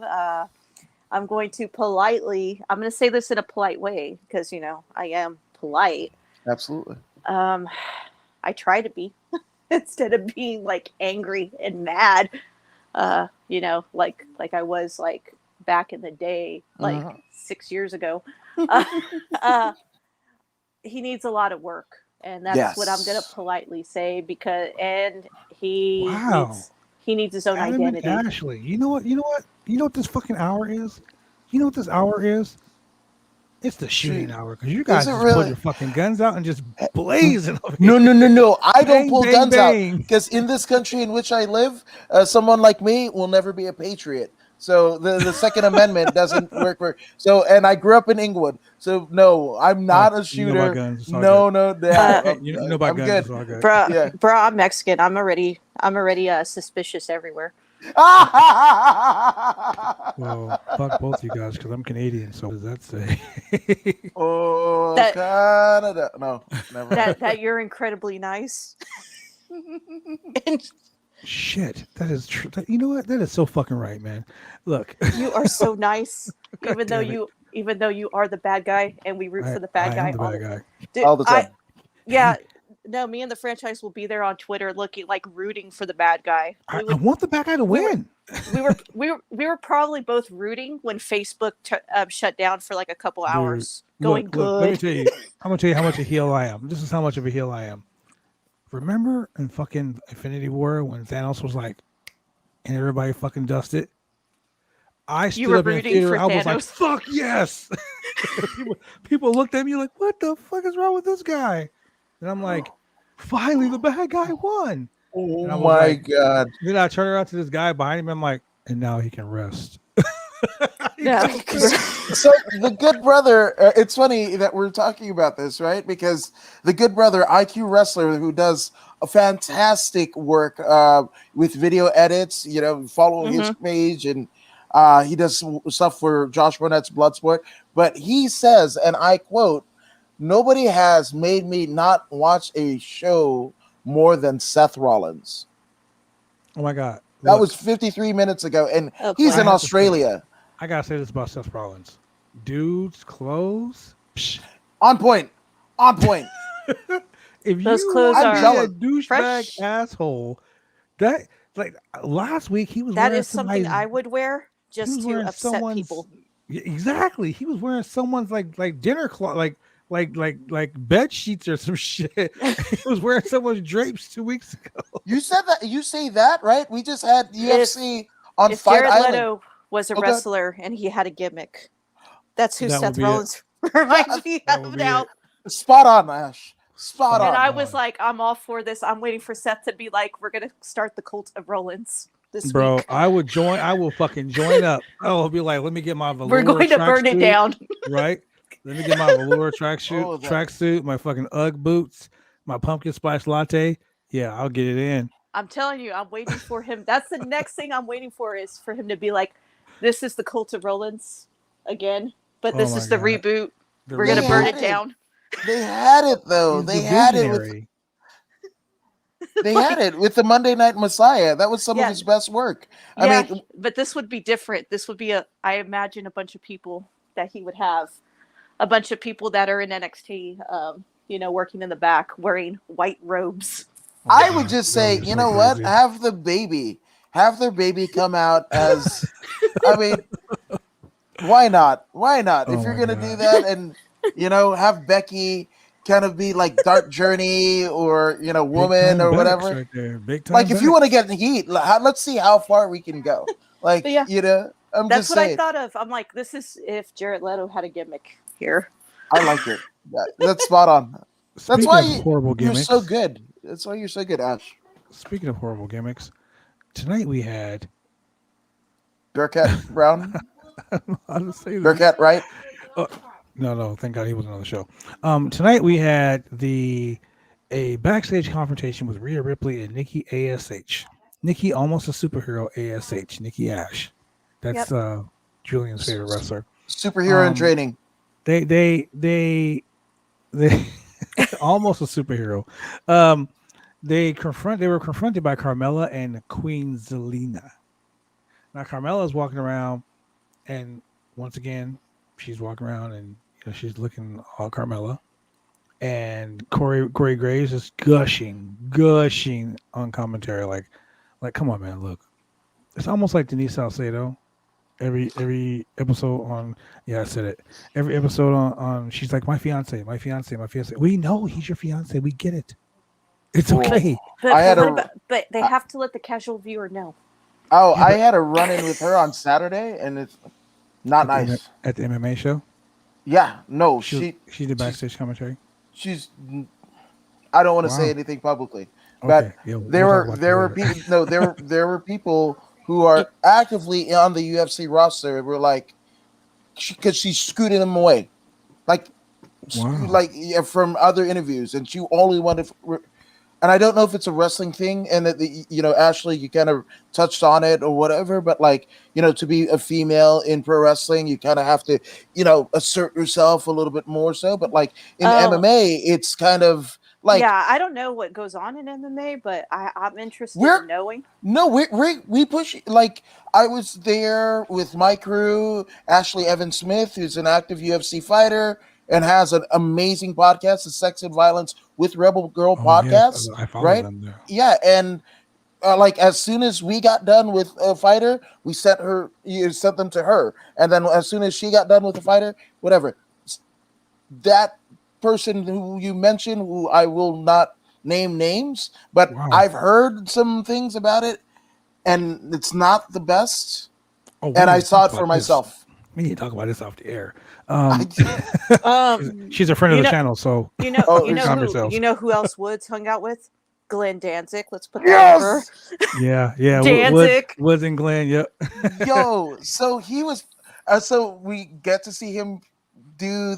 I'm going to politely. I'm going to say this in a polite way because I am polite. Absolutely. I try to be instead of being like angry and mad. Like I was like back in the day, like 6 years ago. He needs a lot of work, and that's what I'm going to politely say because he needs his own Adam identity. And Ashley, you know what this fucking hour is? You know what this hour is? It's the shooting hour because you guys just pull your fucking guns out and just blazing. No. I don't pull guns out because in this country in which I live, someone like me will never be a patriot. So the Second Amendment doesn't work for. So, and I grew up in Inglewood. So no, I'm not a shooter. No. I'm good. Bro, I'm Mexican. I'm already suspicious everywhere. Well, fuck both you guys because I'm Canadian. So what does that say? Canada. No, never. That you're incredibly nice. Shit, that is true. You know what? That is so fucking right, man. Look, you are so nice, even though you are the bad guy, and we root for the bad guy. All the time. No, me and the franchise will be there on Twitter, rooting for the bad guy. I want the bad guy to win. We were probably both rooting when Facebook shut down for like a couple hours. Going good. Let me tell you. I'm gonna tell you how much a heel I am. This is how much of a heel I am. remember in fucking Infinity War when Thanos was like, and everybody fucking dusted? I You stood were up in the rooting theater. for I was like, Thanos. fuck yes. people looked at me like, what the fuck is wrong with this guy? And I'm like, finally the bad guy won. Oh And I was my like, god. then I turned around to this guy behind him. I'm like, and now he can rest. No. So the Good Brother, it's funny that we're talking about this, right? Because the Good Brother, IQ Wrestler, who does a fantastic work with video edits, follow his page, and he does stuff for Josh Burnett's Bloodsport. But he says, and I quote, "Nobody has made me not watch a show more than Seth Rollins." Oh my God. That Look, was 53 minutes ago, and Oh, he's boy. in Australia. I gotta say this about Seth Rollins. Dude's clothes. Psh. On point. On point. If Those you clothes want I'm to are be a douchebag fresh. asshole, that like last week he was That wearing is something somebody's. I would wear He was just to wearing upset someone's. people. Exactly. He was wearing someone's like dinner cloth, like bed sheets or some shit. He was wearing someone's drapes 2 weeks ago. You said that. You say that, right? We just had UFC on If Fight Jared Island. Leto was a Oh, God. wrestler and he had a gimmick, that's who That would Seth be it. Rollins reminds me That would of be now. it. Spot on, Ash. Spot And on. I was like, I'm all for this. I'm waiting for Seth to be like, we're gonna start the cult of Rollins this Bro, week. I would join. I will fucking join up. I will be like, let me get my velour. We're going to burn it tracksuit, down. right? Let me get my velour Oh, tracksuit, that- tracksuit, my fucking UGG boots, my pumpkin spice latte. Yeah, I'll get it in. I'm telling you, I'm waiting for him. That's the next thing I'm waiting for is for him to be like, this is the cult of Rollins again, but Oh this my is the God. reboot. The We're gonna They burn had it it. down. They had it though. He's They the had it with visionary. the Monday Night Messiah. That was some Yeah. of his best work. Yeah, I mean, but this would be different. This would be I imagine a bunch of people that he would have, a bunch of people that are in NXT, working in the back wearing white robes. Oh I my would God, just that say, would be you so know what? crazy. Have their baby come out as. I mean, why not? Why not? Oh If you're my gonna do God. that, and have Becky kind of be like Dark Journey or Big Woman time or Bex whatever. right there. Big time Like if you Bex. want to get in heat, let's see how far we can go. Like But yeah. I'm That's just what I saying. thought of. I'm like, this is if Jared Leto had a gimmick here. I like it. That's spot on. That's Speaking why of horrible you're gimmicks, so good. That's why you're so good, Ash. Speaking of horrible gimmicks, tonight we had. Bearcat Brown, I don't know how to say this. Bearcat Right. No, thank God he wasn't on the show. Tonight we had a backstage confrontation with Rhea Ripley and Nikki ASH. Nikki, almost a superhero, ASH. Nikki Ash. That's Julian's favorite wrestler. Superhero in training. They almost a superhero. They were confronted by Carmella and Queen Zelina. Now Carmella's walking around, and once again, she's walking around and she's looking all Carmella. And Corey Graves is gushing on commentary, like, come on, man, look. It's almost like Denise Salcedo. Every episode on, I said it. Every episode on she's like, my fiance. We know he's your fiance. We get it. It's okay. But they have to let the casual viewer know. Oh, I had a run-in with her on Saturday, and it's not nice. At the MMA show? Yeah, no, She did backstage commentary? She's. I don't want to say anything publicly, but Okay, yeah, there were people. No, there were people who are actively on the UFC roster. Were like, because she scooted them away, like from other interviews, and she only wanted. And I don't know if it's a wrestling thing, and that Ashley, you kind of touched on it or whatever, but to be a female in pro wrestling, you kind of have to, assert yourself a little bit more so. But in MMA, it's kind of like, I don't know what goes on in MMA, but I'm interested in knowing. No, we push. Like I was there with my crew, Ashley Evan Smith, who's an active UFC fighter and has an amazing podcast, the Sex and Violence with Rebel Girl podcast. Yes, I follow right? them there. Yeah, and as soon as we got done with a fighter, we sent them to her, and then as soon as she got done with the fighter, whatever, that person who you mentioned, who I will not name names, but Wow. I've heard some things about it, and it's not the best. Oh, we And I need to saw talk it for about this. myself. We need to talk about this off the air. I, She's a friend of you the know, channel, so Oh, calm yourselves. you know who else Woods hung out with? Glenn Danzig. Let's put that yes, Yeah, Danzig. Woods and Glenn. Yep. yo. So he was. So we get to see him do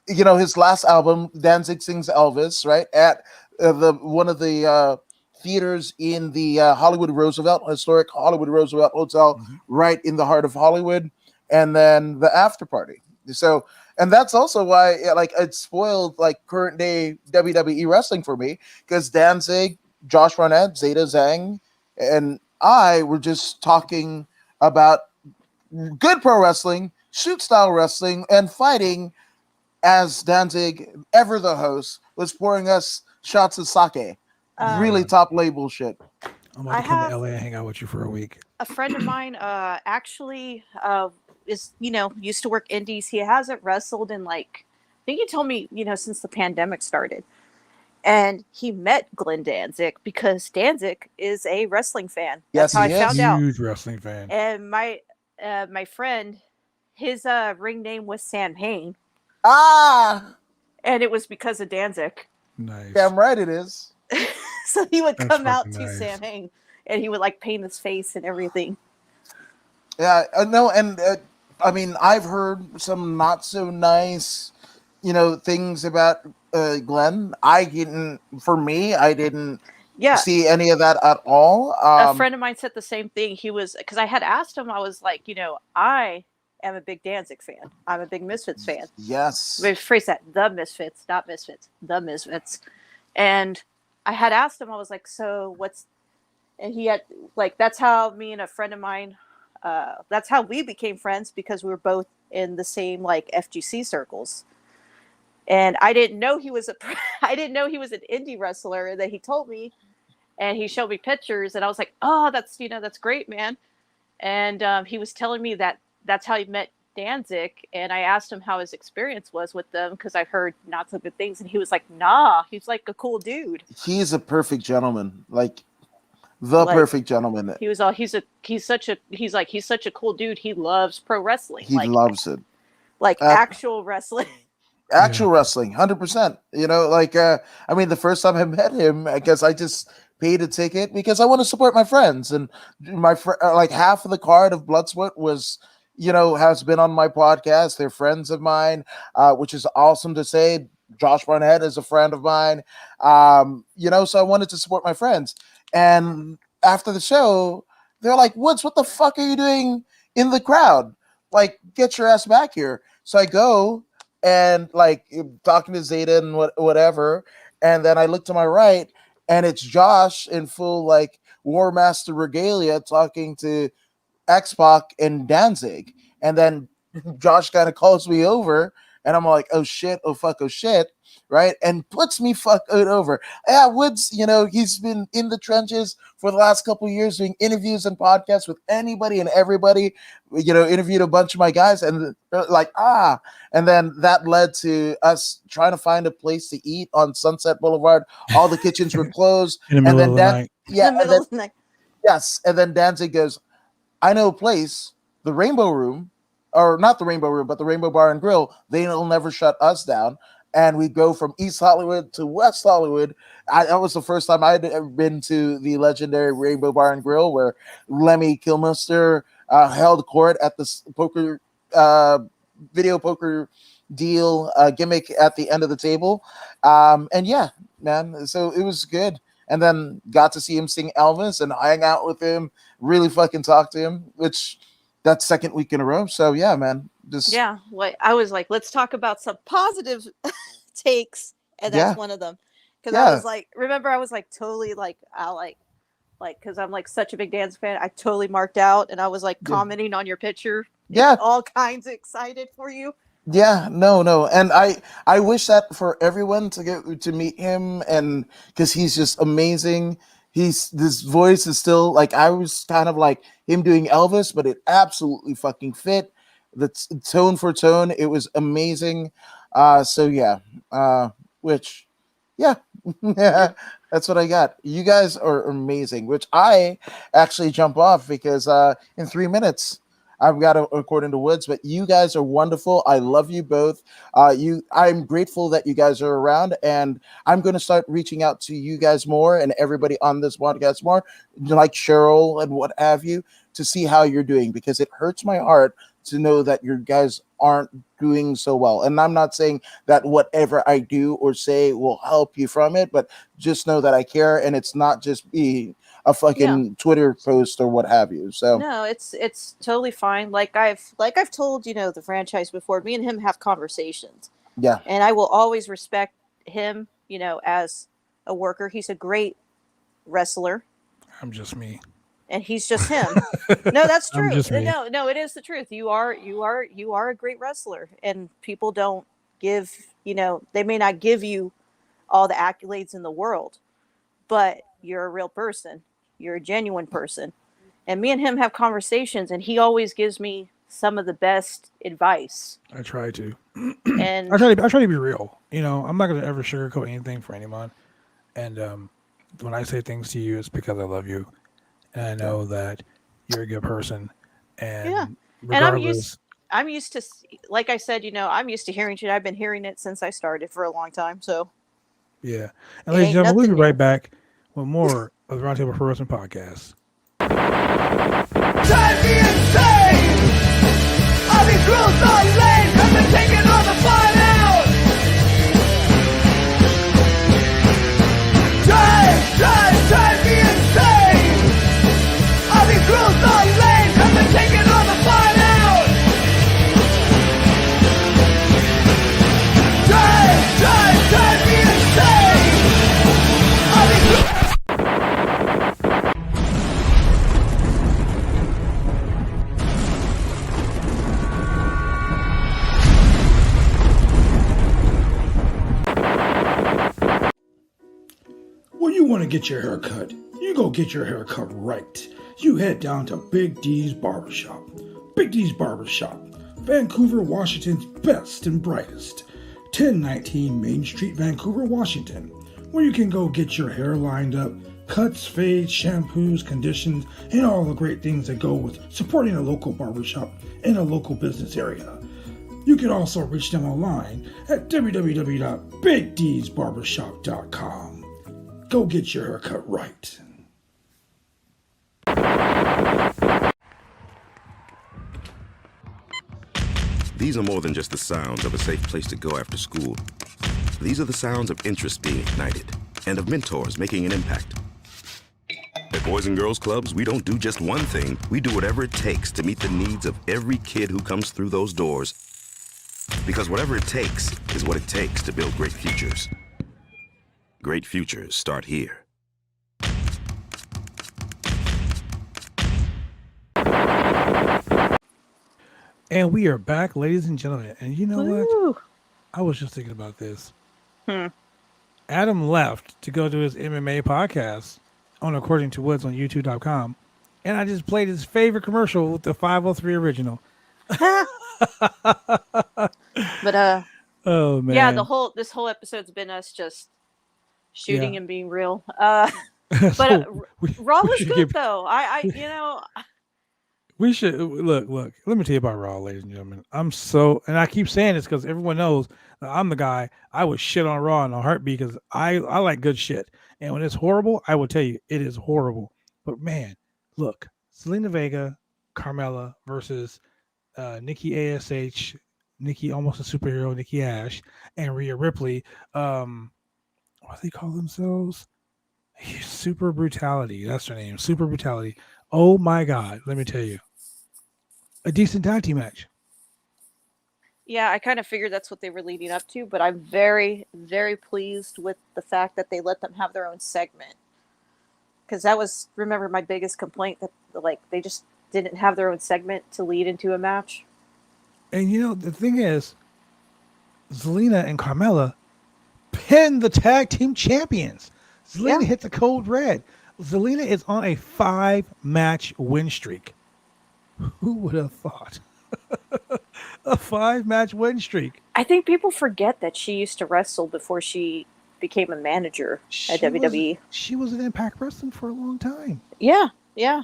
his last album, Danzig Sings Elvis, right at the one of the theaters in the historic Hollywood Roosevelt Hotel, Mhm. right in the heart of Hollywood, and then the after party. So, and that's also why like it spoiled like current day WWE wrestling for me, because Danzig, Josh Barnett, Zeta Zhang, and I were just talking about good pro wrestling, shoot style wrestling, and fighting, as Danzig, ever the host, was pouring us shots of sake. Really Um, top label shit. I'm about I to come to have LA and hang out with you for a week. a friend of mine. Actually, is used to work indies. He hasn't wrestled in like I think he told me since the pandemic started. And he met Glenn Danzig because Danzig is a wrestling fan. That's Yes, how I he found is. out. Huge wrestling fan. And my friend, his ring name was Sam Hain, Ah, and it was because of Danzig. Nice. damn right it is. So he would That's come out fucking to nice. Sam Hain, and he would like paint his face and everything. Yeah, no, and I mean, I've heard some not so nice, things about Glenn. I didn't Yeah, see any of that at all. a friend of mine said the same thing. He was because I had asked him. I was like, I am a big Danzig fan. I'm a big Misfits fan. Yes, Maybe phrase that: the Misfits, not Misfits, the Misfits. And I had asked him. I was like, so what's? And he had like that's how me and a friend of mine. That's how we became friends because we were both in the same like FGC circles. And I didn't know he was I didn't know he was an indie wrestler. That he told me, and he showed me pictures, and I was like, oh, that's great, man. And he was telling me that that's how he met Danzig, and I asked him how his experience was with them because I've heard not so good things, and he was like, nah, he's like a cool dude. he's a perfect gentleman, like the Like perfect gentleman. he was all he's such a cool dude. He loves pro wrestling, He loves it. like Uh, actual wrestling. Actual wrestling, 100%. I mean, the first time I met him, I guess I just paid a ticket because I want to support my friends, and like half of the card of Bloodsweat was, has been on my podcast. They're friends of mine, which is awesome to say. Josh Barnett is a friend of mine, so I wanted to support my friends. And after the show, they're like, "Woods, what the fuck are you doing in the crowd? Like, get your ass back here." So I go and like talking to Zeta and whatever, and then I look to my right, and it's Josh in full like War Master regalia talking to X-Pac and Danzig, and then Josh kind of calls me over, and I'm like, oh shit, oh fuck, oh shit, right? And puts me fuck over. Yeah, Woods, he's been in the trenches for the last couple of years doing interviews and podcasts with anybody and everybody, interviewed a bunch of my guys, and they're like, and then that led to us trying to find a place to eat on Sunset Boulevard. All the kitchens were closed. In the middle of the night. Yeah, In the middle of the night. yes, and then Danzig goes, I know a place, the Rainbow Room, or not the Rainbow Room, but the Rainbow Bar and Grill. They'll never shut us down. And we go from East Hollywood to West Hollywood. That was the first time I'd ever been to the legendary Rainbow Bar and Grill, where Lemmy Kilmister held court at this video poker deal gimmick at the end of the table. And yeah, man, so it was good. And then got to see him sing Elvis and hang out with him, really fucking talk to him, which that's second week in a row. So yeah, man, just Yeah, like I was like, let's talk about some positive takes, and that's one of them. Because I was like, remember, I was like totally like, I like because I'm like such a big dance fan. I totally marked out, and I was like commenting on your picture. Yeah, all kinds of excited for you. Yeah, no, and I wish that for everyone to get to meet him, and because he's just amazing. This voice is still like I was kind of like him doing Elvis, but it absolutely fucking fit. The tone for tone, it was amazing. So yeah, which Yeah. That's what I got. You guys are amazing, which I actually jump off because in 3 minutes I've got to, according to Woods, but you guys are wonderful. I love you both. I'm grateful that you guys are around, and I'm going to start reaching out to you guys more and everybody on this podcast more, like Cheryl and what have you, to see how you're doing, because it hurts my heart to know that you guys aren't doing so well. And I'm not saying that whatever I do or say will help you from it, but just know that I care, and it's not just being a fucking Twitter post or what have you. So no, it's totally fine. Like I've told the franchise before. Me and him have conversations, yeah, and I will always respect him. As a worker, he's a great wrestler, I'm just me. and he's just him. No, that's I'm true. just me. No, it is the truth. You are a great wrestler, and people don't give. They may not give you all the accolades in the world, but you're a real person. You're a genuine person. And me and him have conversations, and he always gives me some of the best advice. I try to. And I try to be real. I'm not gonna ever sugarcoat anything for anyone. And when I say things to you, it's because I love you, and I know that you're a good person. And yeah, regardless, and I'm used to, like I said, I'm used to hearing shit. I've been hearing it since I started for a long time. So yeah. And ladies and gentlemen, we'll be right back with more of the Roundtable Pro Wrestling Podcast. Drive me insane! All these rules are lame, cause they're taking all the fun out! Drive me insane! All these rules are lame, cause they're taking all the fun out! Drive me insane! All these rules... When you want to get your hair cut, you go get your hair cut right. You head down to Big D's Barbershop. Big D's Barbershop, Vancouver, Washington's best and brightest. 1019 Main Street, Vancouver, Washington, where you can go get your hair lined up, cuts, fades, shampoos, conditions, and all the great things that go with supporting a local barbershop in a local business area. You can also reach them online at www.bigdsbarbershop.com. Go get your haircut right. These are more than just the sounds of a safe place to go after school. These are the sounds of interest being ignited and of mentors making an impact. At Boys and Girls Clubs, we don't do just one thing. We do whatever it takes to meet the needs of every kid who comes through those doors. Because whatever it takes is what it takes to build great futures. Great futures start here. And we are back, ladies and gentlemen. And you know what? I was just thinking about this. Adam left to go to his MMA podcast on According to Woods on YouTube.com. And I just played his favorite commercial with the 503 original. But oh man. yeah, this whole episode's been us just shooting and being real. So But we Raw was should good give- though. I We should look. Let me tell you about Raw, ladies and gentlemen. And I keep saying this because everyone knows that I'm the guy. I would shit on Raw in a heartbeat because I like good shit. And when it's horrible, I will tell you it is horrible. But man, look, Zelina Vega, Carmella versus Nikki ASH, Nikki almost a superhero, Nikki Ash, and Rhea Ripley. What do they call themselves? Super Brutality. That's their name. Super Brutality. Oh my God! Let me tell you. A decent tag team match. I kind of figured that's what they were leading up to, but I'm very, very pleased with the fact that they let them have their own segment. Because that was, remember, my biggest complaint, that they just didn't have their own segment to lead into a match. And the thing is, Zelina and Carmella pinned the tag team champions. Zelina hit the code red. Zelina is on a 5-match win streak. Who would have thought? A 5-match win streak. I think people forget that she used to wrestle before she became a manager She at WWE. She was in Impact Wrestling for a long time. Yeah, yeah.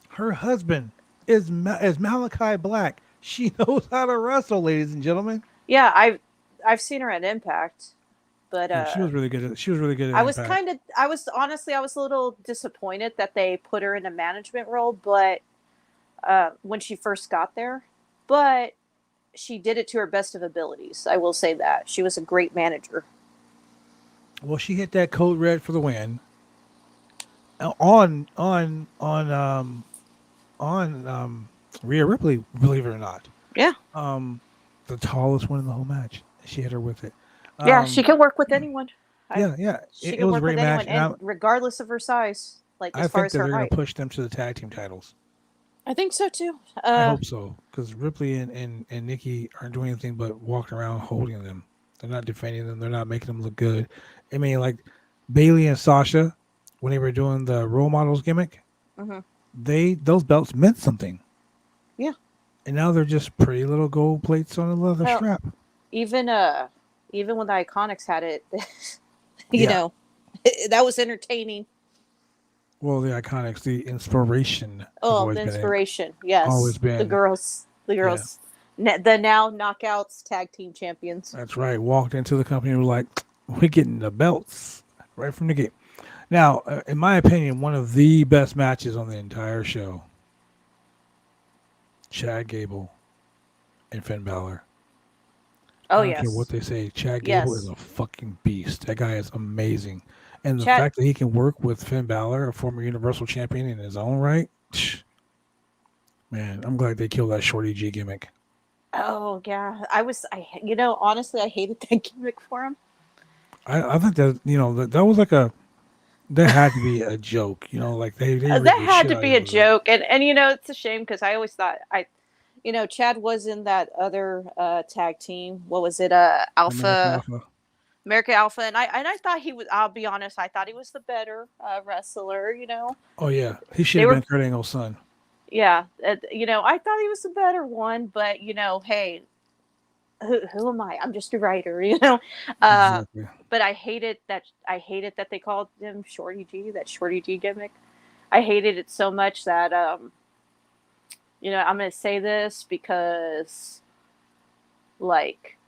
Her husband is Malachi Black. She knows how to wrestle, ladies and gentlemen. Yeah, I've seen her at Impact, but Yeah, she was really good at. She was really good at I was Impact. I was honestly, I was a little disappointed that they put her in a management role, but when she first got there, but she did it to her best of abilities. I will say that she was a great manager. Well, she hit that code red for the win. On Rhea Ripley, believe it or not. Yeah, The tallest one in the whole match. She hit her with it. yeah, she can work with anyone. Yeah. She It can was a work with great match, anyone, and regardless of her size, like I as far think as that her they're going height. to push them to the tag team titles. I think so too. I hope so, because Ripley and Nikki aren't doing anything but walking around holding them. They're not defending them. They're not making them look good. I mean, like Bailey and Sasha, when they were doing the role models gimmick, those belts meant something. Yeah. And now they're just pretty little gold plates on a leather strap. Even when the Iconics had it, you know, that was entertaining. Well, the Iconics, the inspiration. Oh, the inspiration. Yes. Always been. The girls. The now Knockouts tag team champions. That's right. Walked into the company and were like, we're getting the belts right from the gate. Now, in my opinion, one of the best matches on the entire show, Chad Gable and Finn Balor. Oh, I don't care what they say. Chad Gable is a fucking beast. That guy is amazing. And the fact that he can work with Finn Balor, a former Universal Champion in his own right, man, I'm glad they killed that Shorty G gimmick. Oh, yeah. Honestly, I hated that gimmick for him. I think that, that was like that had to be a joke, like they that had to be a joke. And it's a shame because I always thought Chad was in that other tag team. What was it? American Alpha. And I thought he was, I'll be honest, I thought he was the better wrestler, Oh, yeah. He should have been Kurt Angle's son. Yeah. I thought he was the better one, but, hey, who am I? I'm just a writer, Exactly. But I hated that they called him Shorty G, that Shorty G gimmick. I hated it so much that, I'm going to say this because, like,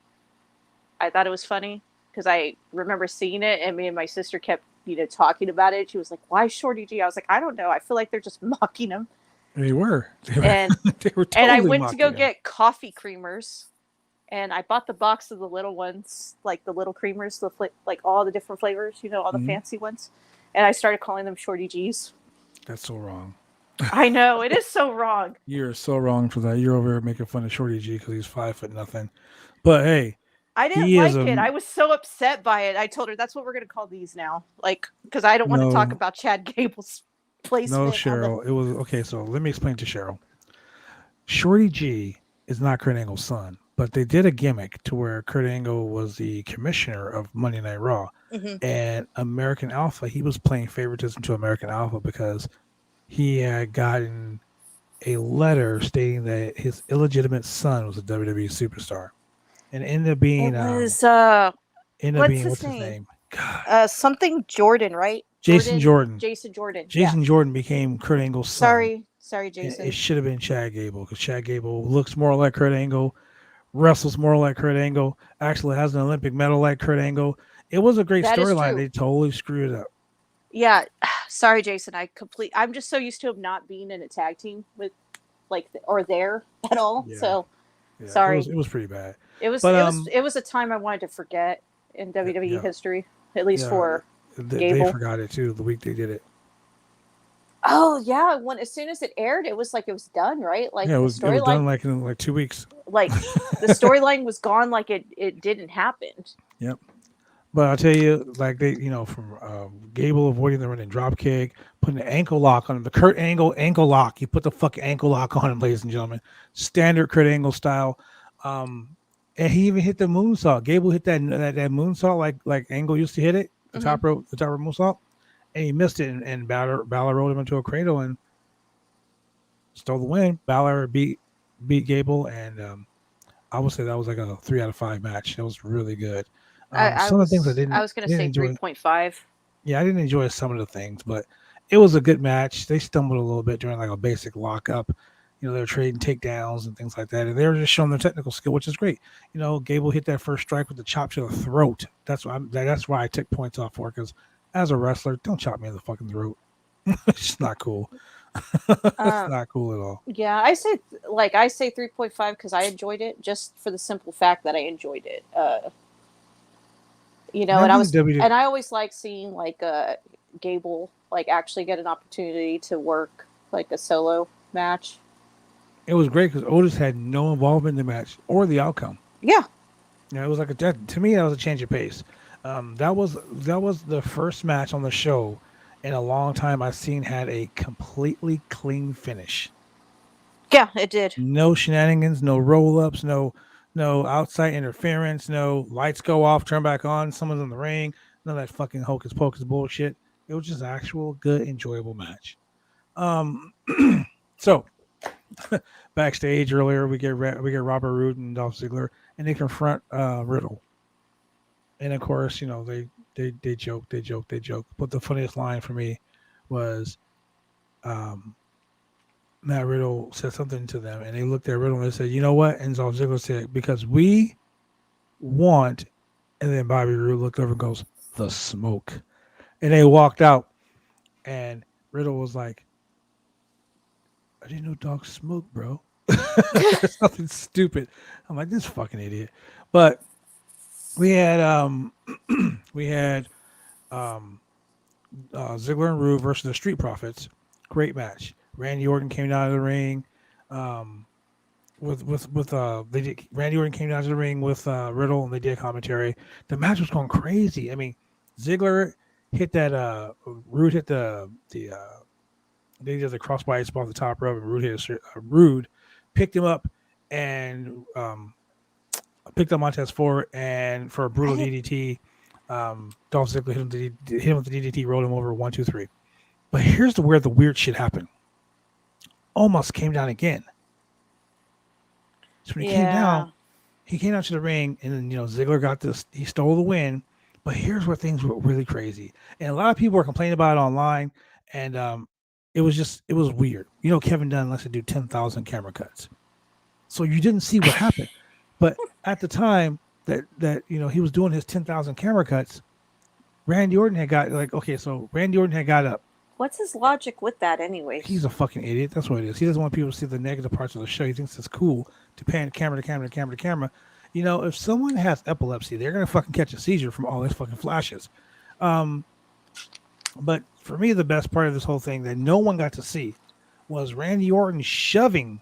I thought it was funny because I remember seeing it and me and my sister kept, talking about it. She was like, why Shorty G? I was like, I don't know. I feel like they're just mocking him. They were. And they were totally and I went to go him. get coffee creamers and I bought the box of the little ones, like the little creamers, like all the different flavors, all the fancy ones. And I started calling them Shorty G's. That's so wrong. I know, it is so wrong. You're so wrong for that. You're over here making fun of Shorty G because he's 5'0". But hey, I didn't like it. I was so upset by it. I told her that's what we're going to call these now. Like, because I don't want to talk about Chad Gable's placement. No, Cheryl. It was okay. So let me explain to Cheryl. Shorty G is not Kurt Angle's son, but they did a gimmick to where Kurt Angle was the commissioner of Monday Night Raw, and American Alpha. He was playing favoritism to American Alpha because he had gotten a letter stating that his illegitimate son was a WWE superstar, and it ended up being what's his name? Something Jordan, right? Jason Jordan. Jason Jordan became Kurt Angle's son. Sorry, Jason. It should have been Chad Gable because Chad Gable looks more like Kurt Angle, wrestles more like Kurt Angle, actually has an Olympic medal like Kurt Angle. It was a great storyline. They totally screwed it up. Yeah, sorry, Jason. I'm just so used to him not being in a tag team with, or there at all. Yeah. So, sorry. It was pretty bad. It was a time I wanted to forget in WWE history, at least for Gable. They forgot it too the week they did it. Oh yeah, as soon as it aired, it was like it was done, right? Like it was done like in like 2 weeks. Like the storyline was gone, like it didn't happen. Yep. But I'll tell you, like they, from Gable avoiding the running drop kick, putting the ankle lock on him, the Kurt Angle ankle lock. He put the fucking ankle lock on him, ladies and gentlemen, standard Kurt Angle style. And he even hit the moonsault. Gable hit that moonsault like Angle used to hit it, the top rope moonsault, and he missed it. And Balor rolled him into a cradle and stole the win. Balor beat Gable, and I would say that was like a 3 out of 5 match. It was really good. Some of the things I was going to say enjoy. 3.5. Yeah, I didn't enjoy some of the things, but it was a good match. They stumbled a little bit during like a basic lockup. You know, they were trading takedowns and things like that, and they were just showing their technical skill, which is great. You know, Gable hit that first strike with the chop to the throat. That's why I took points off for, because as a wrestler, don't chop me in the fucking throat. It's just not cool. It's not cool at all. Yeah, I say 3.5 because I enjoyed it, just for the simple fact that I enjoyed it. You know, and I always like seeing like Gable like actually get an opportunity to work like a solo match. It was great because Otis had no involvement in the match or the outcome. Yeah. You know, it was like to me that was a change of pace. That was the first match on the show in a long time I've seen had a completely clean finish. Yeah, it did. No shenanigans, no roll ups, no outside interference, no lights go off, turn back on, someone's in the ring, none of that fucking hocus pocus bullshit. It was just an actual good, enjoyable match. So backstage earlier, we get Robert Roode and Dolph Ziggler, and they confront Riddle. And of course, you know, they joke. But the funniest line for me was Matt Riddle said something to them, and they looked at Riddle and they said, "You know what?" And Dolph Ziggler said, "Because we want." And then Bobby Roode looked over and goes, "The smoke." And they walked out, and Riddle was like, "I didn't know dogs smoke, bro." It's nothing stupid. I'm like, this fucking idiot. But we had Ziggler and Roode versus the Street Profits. Great match. Randy Orton came down to the ring. Randy Orton came down to the ring with Riddle, and they did commentary. The match was going crazy. I mean, Ziggler hit that. Roode hit they did the crossbody spot off the top rope, and Roode picked him up and picked up Montez Ford, and for a brutal DDT, Dolph Ziggler hit him with the DDT, rolled him over 1, 2, 3. But here's where the weird shit happened. Almost came down again. So when he came down to the ring, and then, you know, Ziggler got this. He stole the win. But here's where things were really crazy, and a lot of people were complaining about it online, and it was weird. You know, Kevin Dunn likes to do 10,000 camera cuts, so you didn't see what happened. But at the time that you know he was doing his 10,000 camera cuts, Randy Orton had got up. What's his logic with that, anyway? He's a fucking idiot. That's what it is. He doesn't want people to see the negative parts of the show. He thinks it's cool to pan camera to camera to camera to camera. You know, if someone has epilepsy, they're gonna fucking catch a seizure from all these fucking flashes. But for me, the best part of this whole thing that no one got to see was Randy Orton shoving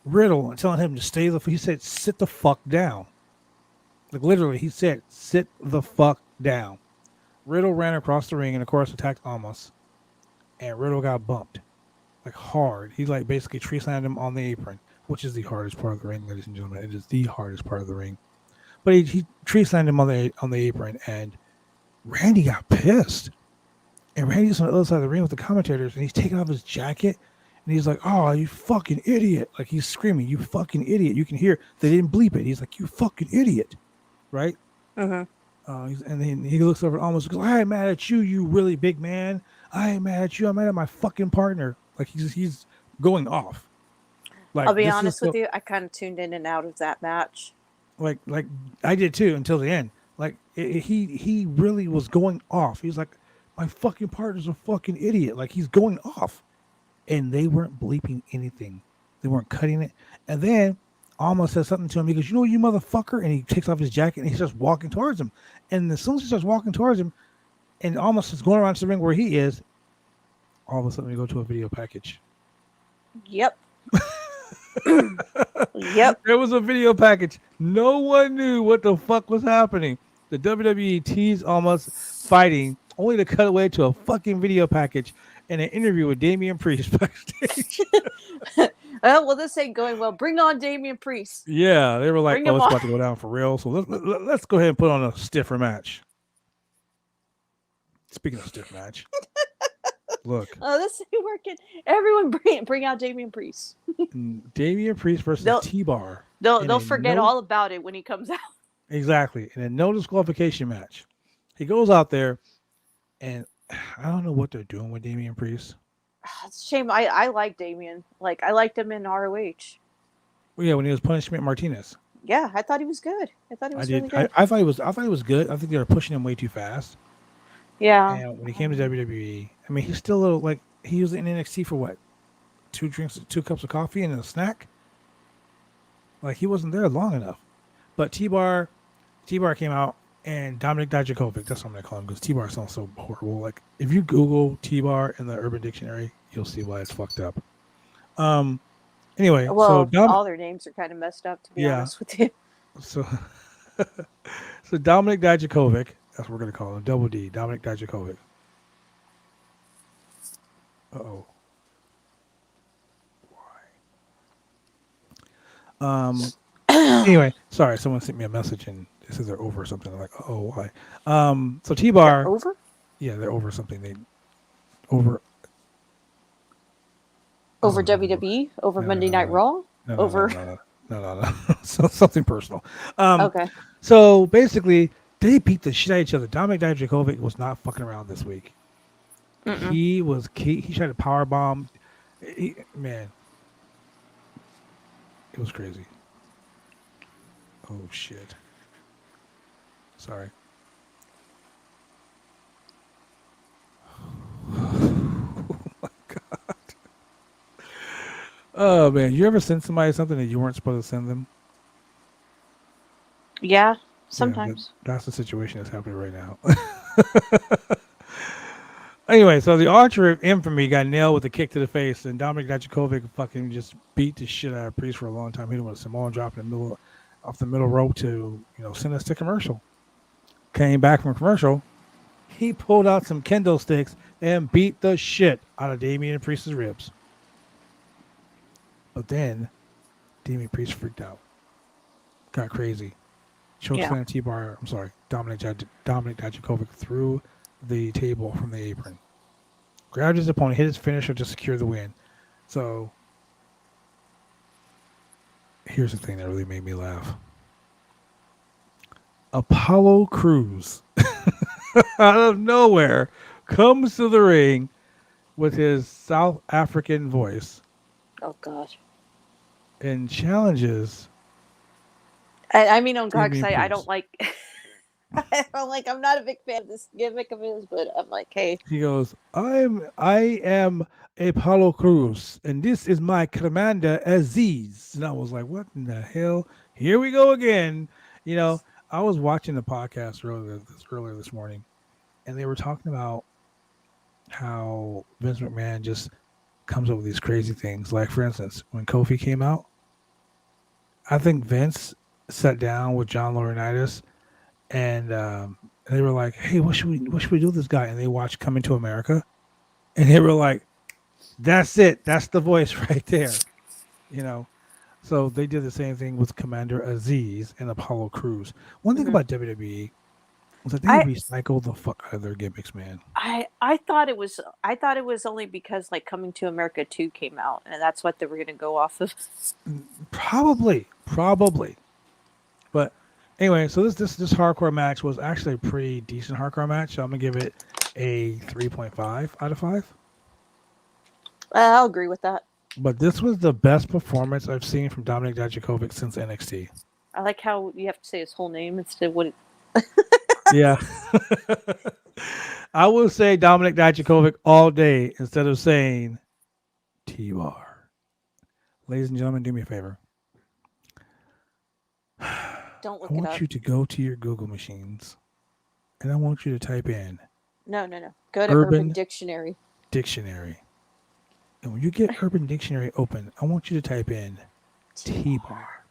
Riddle and telling him to stay he said, "Sit the fuck down." Like literally, he said, "Sit the fuck down." Riddle ran across the ring and, of course, attacked Omos. And Riddle got bumped. Like, hard. He, like, basically tree slammed him on the apron, which is the hardest part of the ring, ladies and gentlemen. It is the hardest part of the ring. But he tree slammed him on the apron, and Randy got pissed. And Randy's on the other side of the ring with the commentators, and he's taking off his jacket, and he's like, "Oh, you fucking idiot." Like, he's screaming, "You fucking idiot." You can hear, they didn't bleep it. He's like, "You fucking idiot." Right? Uh-huh. And then he looks over and almost goes, "I ain't mad at you, you really big man. I ain't mad at you. I'm mad at my fucking partner." Like he's going off. Like, I'll be honest with you, I kind of tuned in and out of that match. Like I did too until the end. Like he really was going off. He's like, "My fucking partner's a fucking idiot." Like he's going off, and they weren't bleeping anything. They weren't cutting it. And then Almost says something to him. He goes, "You know, you motherfucker," and he takes off his jacket and he starts walking towards him. And as soon as he starts walking towards him, and Almost is going around to the ring where he is, all of a sudden we go to a video package. Yep. Yep. There was a video package. No one knew what the fuck was happening. The WWE teased Almost fighting, only to cut away to a fucking video package and an interview with Damian Priest backstage. Well, this ain't going well. Bring on Damian Priest. Yeah, they were like, Bring "Oh, him it's on." about to go down for real." So let's go ahead and put on a stiffer match. Speaking of stiff match, look. Oh, this ain't working. Everyone bring out Damian Priest. Damian Priest versus T-Bar. They'll forget all about it when he comes out. Exactly. And then no disqualification match. He goes out there, and I don't know what they're doing with Damian Priest. It's a shame. I like Damien. Like, I liked him in ROH. Well, yeah, when he was Punishment Martinez. Yeah, I thought he was good. I thought he I was did. really good. I thought he was. I thought he was good. I think they were pushing him way too fast. Yeah. And when he came to WWE, I mean, he's still a little like he was in NXT for what? 2 cups of coffee and a snack. Like he wasn't there long enough. But T-Bar came out, and Dominic Dijakovic. That's what I'm gonna call him because T-Bar sounds so horrible. Like if you Google T-Bar in the Urban Dictionary, you'll see why it's fucked up. Anyway, Well, so all their names are kind of messed up, to be Yeah. honest with you. so so Dominic Dijakovic. That's what we're gonna call him. Double D. Dominic Dijakovic. Uh-oh. Anyway, sorry, someone sent me a message and it says they're over something. I'm like, oh, why? So T-Bar, Over? yeah, they're over something. They over Over no, WWE? Over no, Monday no, Night Raw? no, Over. no. So something personal. Okay. So basically, they beat the shit out of each other. Dominic Dijakovic was not fucking around this week. Mm-mm. He tried to power bomb. Man, it was crazy. Oh shit. Sorry. Oh my god. Oh man, you ever send somebody something that you weren't supposed to send them? Yeah, Yeah, sometimes. that's the situation that's happening right now. Anyway, so the Archer of Infamy got nailed with a kick to the face, and Dominic Dijakovic fucking just beat the shit out of Priest for a long time. Hit him with a Samoan drop in the middle, off the middle rope to send us to commercial. Came back from commercial, he pulled out some kendo sticks and beat the shit out of Damian Priest's ribs. But then Damian Priest freaked out, got crazy. Chokeslam T-Bar. I'm sorry, Dominic Dijakovic threw the table from the apron, grabbed his opponent, hit his finisher to secure the win. So here's the thing that really made me laugh. Apollo Crews out of nowhere comes to the ring with his South African voice Oh, God. and challenges I mean, on God, Damian because I don't Priest. like. I'm not a big fan of this gimmick of his, but I'm like, hey. He goes, I am Apollo Crews, and this is my commander Aziz. And I was like, what in the hell? Here we go again. I was watching the podcast earlier this morning, and they were talking about how Vince McMahon just comes up with these crazy things. Like, for instance, when Kofi came out, I think Vince sat down with John Laurinaitis, and they were like, "Hey, what should we do with this guy?" And they watched Coming to America, and they were like, "That's it. That's the voice right there." So they did the same thing with Commander Aziz and Apollo Crews. One thing about WWE was that they I- recycle the fuck out of their gimmicks, man. I thought it was only because like Coming to America 2 came out, and that's what they were gonna go off of. Probably. But anyway, so this hardcore match was actually a pretty decent hardcore match. So I'm gonna give it a 3.5 out of 5. I'll agree with that. But this was the best performance I've seen from Dominic Dijakovic since NXT. I like how you have to say his whole name instead of what it. Yeah. I will say Dominic Dijakovic all day instead of saying T-Bar. Ladies and gentlemen, do me a favor. Don't look I it want up. you to go to your Google machines, and I want you to type in No. Go to Urban Urban Dictionary. Dictionary. And when you get Urban Dictionary open, I want you to type in T-Bar.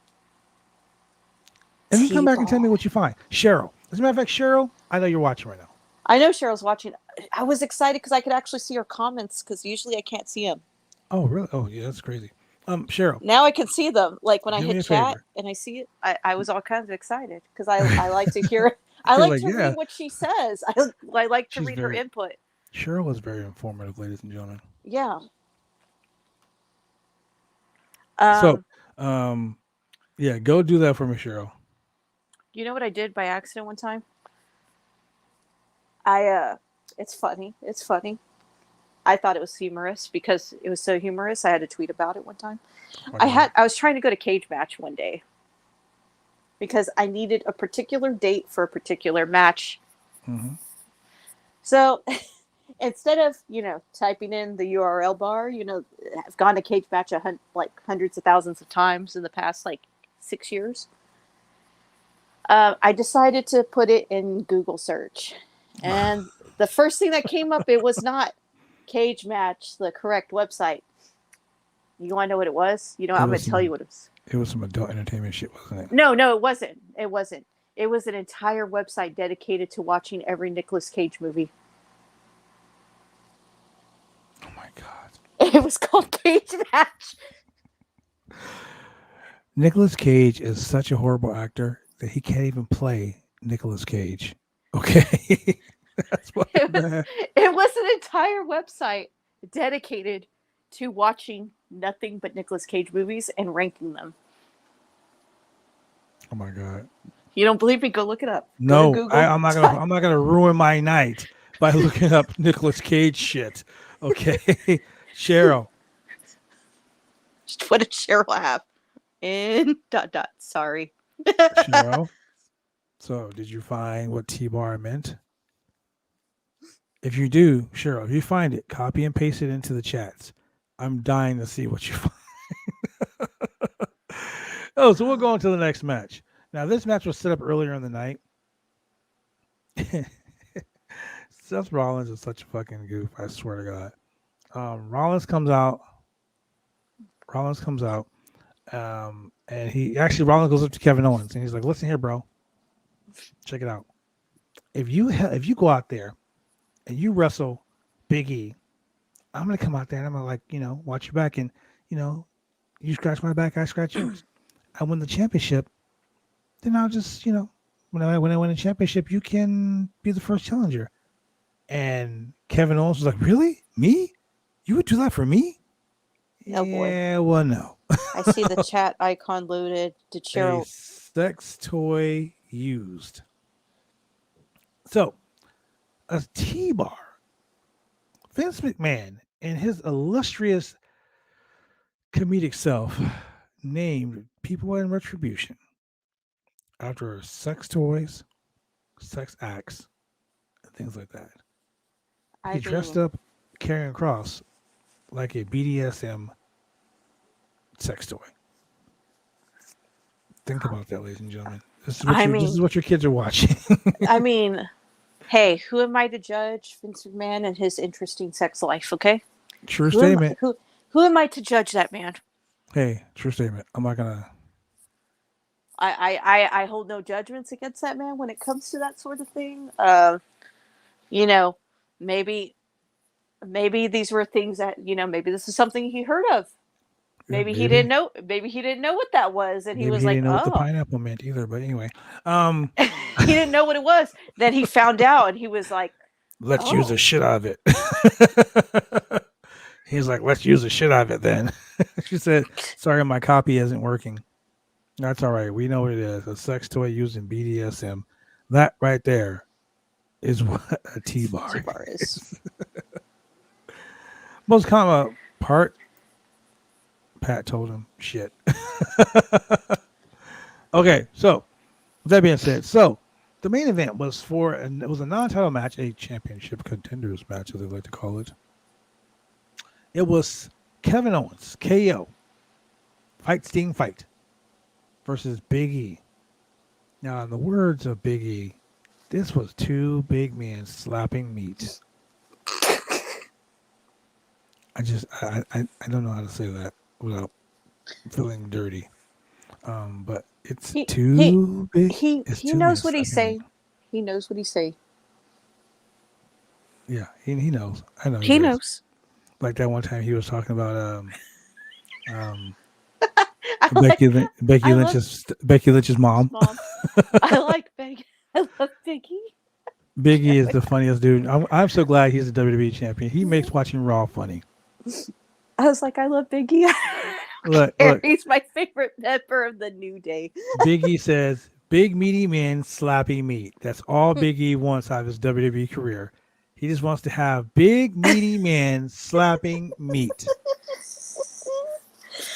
And then come back and tell me what you find. Cheryl. As a matter of fact, Cheryl, I know you're watching right now. I know Cheryl's watching. I was excited because I could actually see her comments because usually I can't see them. Oh, really? Oh, yeah, that's crazy. Cheryl. Now I can see them. Like when I Do me hit a chat favor. and I see it, I was all kinds of excited because I like to hear. I You're like like, to yeah. read what she says. I like to She's read her input. Cheryl was very informative, ladies and gentlemen. Yeah. So, yeah, go do that for me, Cheryl. You know what I did by accident one time? It's funny. It's funny. I thought it was humorous because it was so humorous. I had to tweet about it one time. I was trying to go to Cage Match one day because I needed a particular date for a particular match. Mm-hmm. So instead of, typing in the URL bar, I've gone to Cage Match like hundreds of thousands of times in the past like 6 years. I decided to put it in Google search. And the first thing that came up, it was not Cage Match, the correct website. You want to know what it was? I'm going to tell you what it was. It was some adult entertainment shit, wasn't it? No, it wasn't. It wasn't. It was an entire website dedicated to watching every Nicolas Cage movie. Oh my God. It was called Cage Match. Nicolas Cage is such a horrible actor that he can't even play Nicolas Cage. Okay. That's what it was an entire website dedicated to watching nothing but Nicolas Cage movies and ranking them. Oh my God. You don't believe me? Go look it up. No, I'm not gonna ruin my night by looking up Nicolas Cage shit. Okay. Cheryl. What did Cheryl have? In ... Sorry. Cheryl. So, did you find what T-bar meant? If you do, Cheryl, if you find it, copy and paste it into the chats. I'm dying to see what you find. Oh, so we'll go on to the next match. Now, this match was set up earlier in the night. Seth Rollins is such a fucking goof, I swear to God. Rollins comes out. And Rollins goes up to Kevin Owens and he's like, "Listen here, bro. Check it out. If you go out there and you wrestle Big E, I'm gonna come out there and I'm gonna watch your back and you scratch my back, I scratch yours. I win the championship, then I'll just when I win a championship, you can be the first challenger." And Kevin Owens was like, "Really? Me? You would do that for me?" Oh boy. Yeah, well, no. I see the chat icon loaded. Did Cheryl? A sex toy used. So, a T-bar. Vince McMahon and his illustrious comedic self named people in retribution after sex toys, sex acts, and things like that. He dressed up carrying a cross like a BDSM sex toy. Think about that, ladies and gentlemen. This is what your kids are watching. I mean, hey, who am I to judge Vince McMahon and his interesting sex life? Okay, True statement. Who am I to judge that man? Hey, true statement. I'm not gonna. I hold no judgments against that man when it comes to that sort of thing. Maybe these were things that maybe this is something he heard of. Maybe he didn't know. Maybe he didn't know what that was, and he was like, didn't know what the pineapple meant either. But anyway, he didn't know what it was. Then he found out, and he was like, "Let's use the shit out of it." He's like, "Let's use the shit out of it." Then she said, "Sorry, my copy isn't working." That's all right. We know what it is. A sex toy used in BDSM. That right there is what a T-bar is. Most common part. Pat told him shit. Okay, so with that being said, the main event was it was a non-title match, a championship contenders match, as they like to call it. It was Kevin Owens, KO, Fight Sting Fight, versus Big E. Now, in the words of Big E, this was two big men slapping meat. I don't know how to say that without feeling dirty. But it's too big. He knows what he's saying. He knows what he's saying. Yeah, he knows. I know. He knows. Like that one time he was talking about Becky Lynch's mom. I like Becky. I love Biggie. Biggie is the funniest dude. I'm so glad he's a WWE champion. He makes watching Raw funny. I was like, I love Biggie. Look, he's my favorite member of the New Day. Biggie says Big meaty man slapping meat. That's all Big E wants out of his WWE career. He just wants to have big meaty man slapping meat.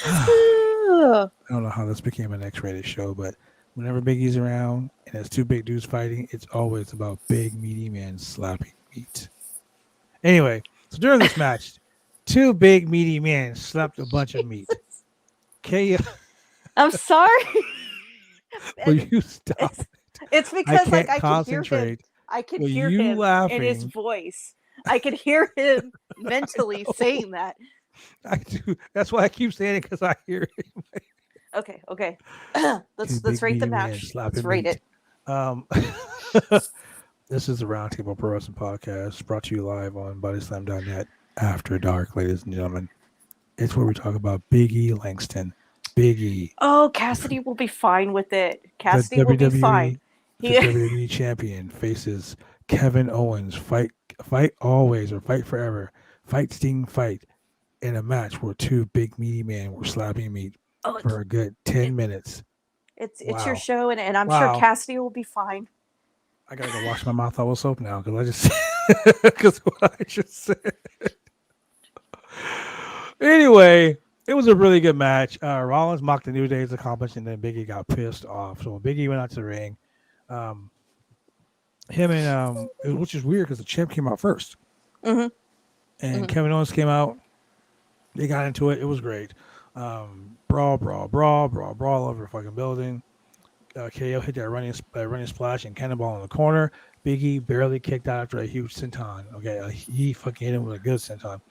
I don't know how this became an X-rated show, but whenever Big E's around and there's two big dudes fighting, it's always about big meaty men slapping meat. Anyway, so during this match, two big meaty men slapped a bunch of meat. KO. I'm sorry. Will you stop? It's because I can't I could hear him. concentrate. I could Were hear you him in his laughing? voice. I could hear him mentally saying that. I do. That's why I keep saying it, because I hear it. Okay. Two let's big rate the meaty men match. slapping Let's rate meat. it. This is the Roundtable Pro Wrestling Podcast, brought to you live on BodySlam.net after dark, ladies and gentlemen. It's where we talk about Big E Langston. Big E. Oh, Cassidy will be fine with it. Cassidy will be fine. The WWE champion faces Kevin Owens. Fight always or fight forever. Fight Sting fight in a match where two big meaty men were slapping meat for a good 10 minutes. It's Wow. your show, and I'm Wow. sure Cassidy will be fine. I gotta go wash my mouth out with soap now because what I just said. Anyway, it was a really good match. Rollins mocked the New Day's accomplishment, and then Big E got pissed off. So when Big E went out to the ring, him and which is weird because the champ came out first, and Kevin Owens came out. They got into it. It was great. Brawl over the fucking building. KO hit that running splash and cannonball in the corner. Big E barely kicked out after a huge senton. Okay, he fucking hit him with a good senton.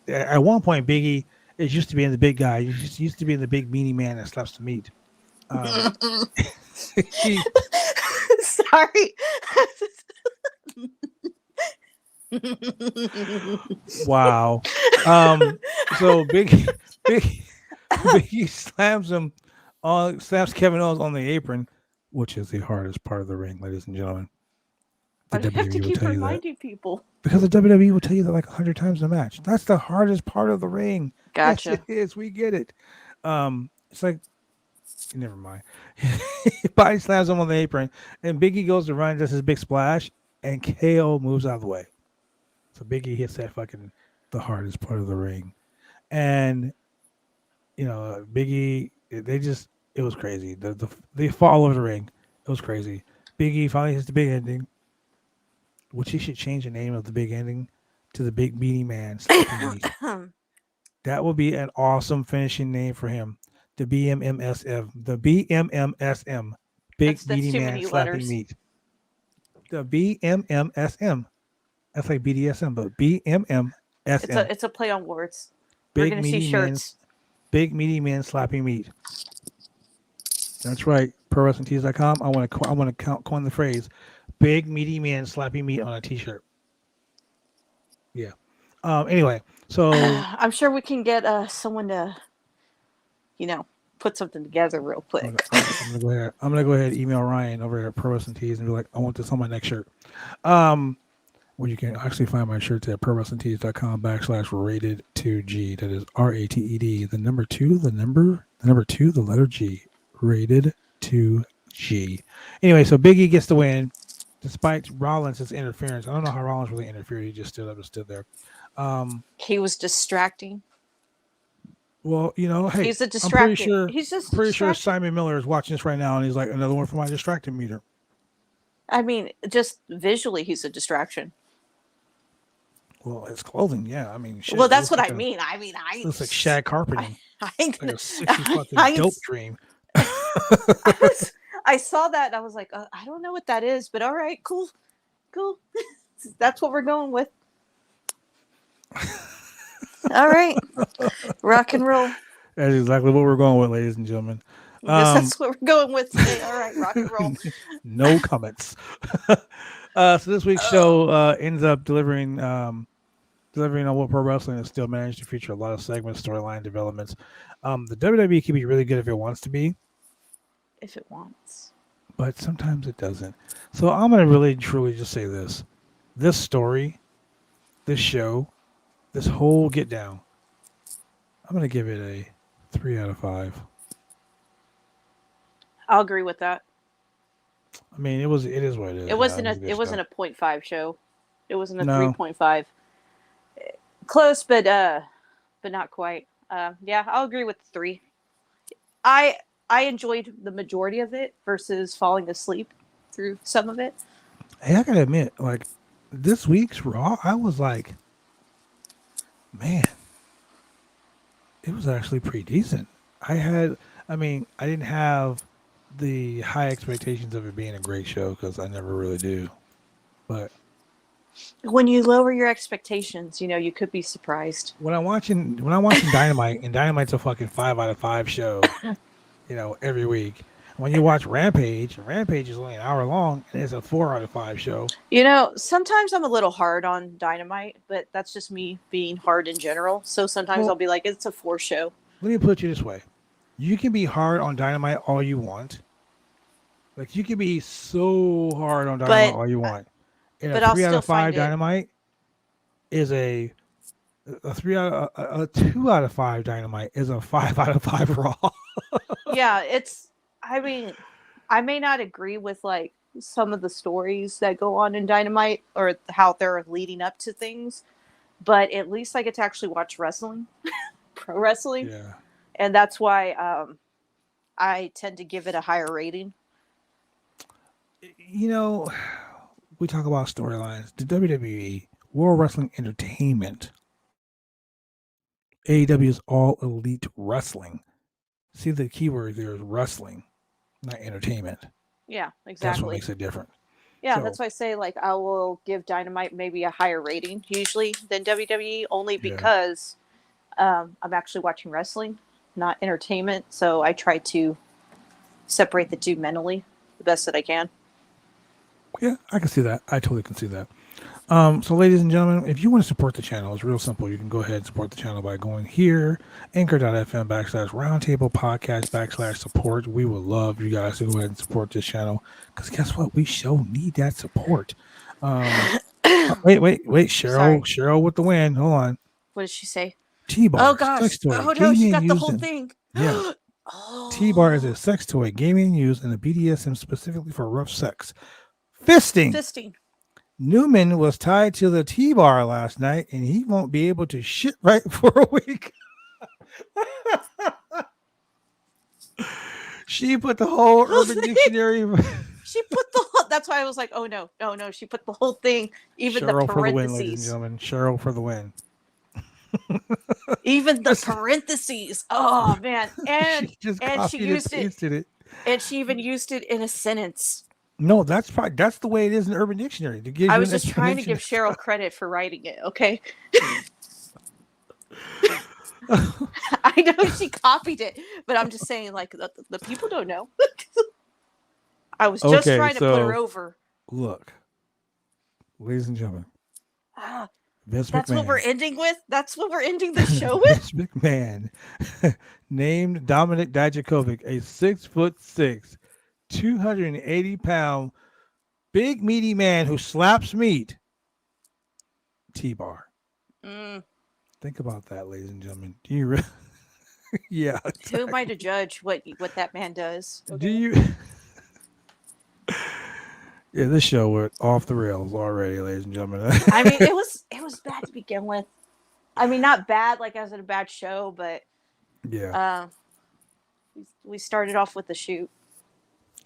At one point, Big E used to be in the big guy. He used to be in the big meaty man that slaps the meat. Sorry. Wow. So Big E slams Kevin Owens on the apron, which is the hardest part of the ring, ladies and gentlemen. I have to keep reminding people. Because the WWE will tell you that like 100 times in the match. That's the hardest part of the ring. Gotcha. Yes, it is. We get it. It's like, never mind. Body slams him on the apron, and Big E goes to run, does his big splash, and KO moves out of the way. So Big E hits that fucking the hardest part of the ring. And, Big E, it was crazy. They fought all over the ring. It was crazy. Big E finally hits the big ending, which he should change the name of the big ending to the Big Meaty Man. That would be an awesome finishing name for him. The BMMSM. The BMMSM. Big Meaty Man slapping meat. The BMMSM. That's like BDSM, but BMMSM. It's a play on words. Big We're gonna see shirts. Big meaty man slapping meat. That's right. ProWrestlingTees.com. I want to coin the phrase "Big meaty man slapping meat" on a T-shirt. Yeah. Anyway, so I'm sure we can get someone to, put something together real quick. I'm gonna go ahead and email Ryan over at Pro Wrestling Tees and be like, I want this on my next shirt. Well, you can actually find my shirts at ProWrestlingTees.com/rated2G. That is RATED. The number 2, the letter G. Rated 2G. Anyway, so Big E gets the win despite Rollins' interference. I don't know how Rollins really interfered. He just stood up and stood there. He was distracting. Well, hey, he's a distractor. I'm pretty sure Simon Miller is watching this right now, and he's like, another one for my distracting meter. I mean, just visually, he's a distraction. Well, his clothing, yeah. I mean, shit, well, that's what I mean. I looks like shag carpeting. I ain't gonna, like a 60s fucking dope dream. I saw that and I was like, I don't know what that is, but all right, cool. That's what we're going with. All right, rock and roll. That's exactly what we're going with, ladies and gentlemen. That's what we're going with today. All right, rock and roll. No comments. So this week's show ends up delivering on what pro wrestling has still managed to feature a lot of segments, storyline developments. The WWE can be really good if it wants to be. If it wants. But sometimes it doesn't. So I'm going to really, truly just say this. This story, this show, this whole get down, I'm going to give it a 3 out of 5. I'll agree with that. I mean, it is what it is. It wasn't I a think it wasn't stuff. a 0.5 show. It wasn't a No. 3.5. Close, but not quite. Yeah, I'll agree with 3. I enjoyed the majority of it versus falling asleep through some of it. Hey, I gotta admit, like this week's Raw, I was like, man, it was actually pretty decent. I didn't have the high expectations of it being a great show because I never really do. But When you lower your expectations, you could be surprised. when I'm watching Dynamite, and Dynamite's a fucking 5 out of 5 show, every week. When you watch Rampage is only an hour long, and it's a 4 out of 5 show. Sometimes I'm a little hard on Dynamite, but that's just me being hard in general. So sometimes I'll be like, it's a 4 show. Let me put it this way. You can be hard on Dynamite all you want. Like, you can be so hard on Dynamite all you want. And but a I'll 3 out still of 5 find it. Dynamite is a 2 out of 5 Dynamite is a 5 out of 5 Raw. Yeah, I may not agree with like some of the stories that go on in Dynamite or how they're leading up to things, but at least I get to actually watch wrestling, pro wrestling. Yeah. And that's why I tend to give it a higher rating. We talk about storylines. The WWE, World Wrestling Entertainment, AEW is All Elite Wrestling. See, the keyword there is wrestling, not entertainment. Yeah, exactly. That's what makes it different. Yeah, that's why I say like I will give Dynamite maybe a higher rating usually than WWE, only because I'm actually watching wrestling, not entertainment. So I try to separate the two mentally the best that I can. Yeah, I can see that. I totally can see that. So, ladies and gentlemen, if you want to support the channel, it's real simple. You can go ahead and support the channel by going here, anchor.fm/roundtable podcast/support. We would love you guys to go ahead and support this channel because guess what? We need that support. Wait, Cheryl with the win. Hold on. What did she say? T-Bar. Oh gosh. Sex toy, Oh no, she got the whole thing. Yeah. Oh. T-Bar is a sex toy, gaming used in the BDSM specifically for rough sex. Fisting. Newman was tied to the T-bar last night, and he won't be able to shit right for a week. She put the whole Urban Dictionary. She put the whole. That's why I was like, oh no. She put the whole thing, even Cheryl the for the win, ladies and parentheses. gentlemen. Cheryl for the win. Even the parentheses. Oh man, and she used it. And she even used it in a sentence. No, that's the way it is in Urban Dictionary. I was just trying to give Cheryl credit for writing it. Okay. I know she copied it, but I'm just saying, like the people don't know. I was just trying to put her over. Look, ladies and gentlemen. That's McMahon. What we're ending with? That's what we're ending the show with? Vince McMahon named Dominic Dijakovic a 6'6", 280-pound, big meaty man who slaps meat. T-bar. Think about that, ladies and gentlemen. Do you really? Yeah. Exactly. Who am I to judge what that man does? Okay. Do you? Yeah, this show went off the rails already, ladies and gentlemen. I mean, it was bad to begin with. I mean, not bad like as in a bad show, but yeah. We started off with the shoot.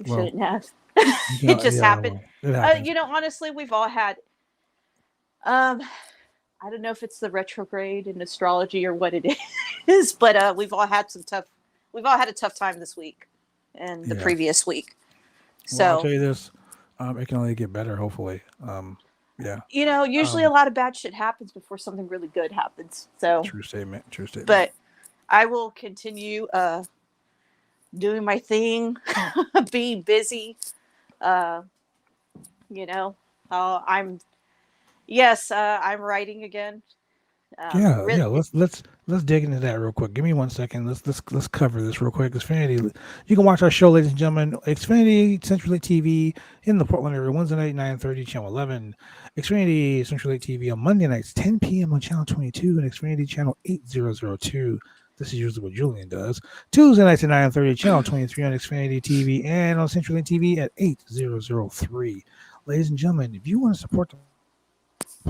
We shouldn't have. It just happened. It happened. Honestly, we've all had. I don't know if it's the retrograde in astrology or what it is, but we've all had a tough time this week and the previous week. So I'll tell you this. It can only get better, hopefully. Yeah. Usually a lot of bad shit happens before something really good happens. So True statement. But I will continue doing my thing, being busy. I'm writing again. Let's dig into that real quick. Give me 1 second. Let's cover this real quick. Xfinity. You can watch our show, ladies and gentlemen. Xfinity Central Lake TV in the Portland area, Wednesday night 9:30, channel 11. Xfinity Central Lake TV on Monday nights 10 p.m. on channel 22 and Xfinity channel 8002. This is usually what Julian does. Tuesday nights at 9:30, channel 23 on Xfinity TV and on CenturyLink TV at 8003. Ladies and gentlemen, if you want to support the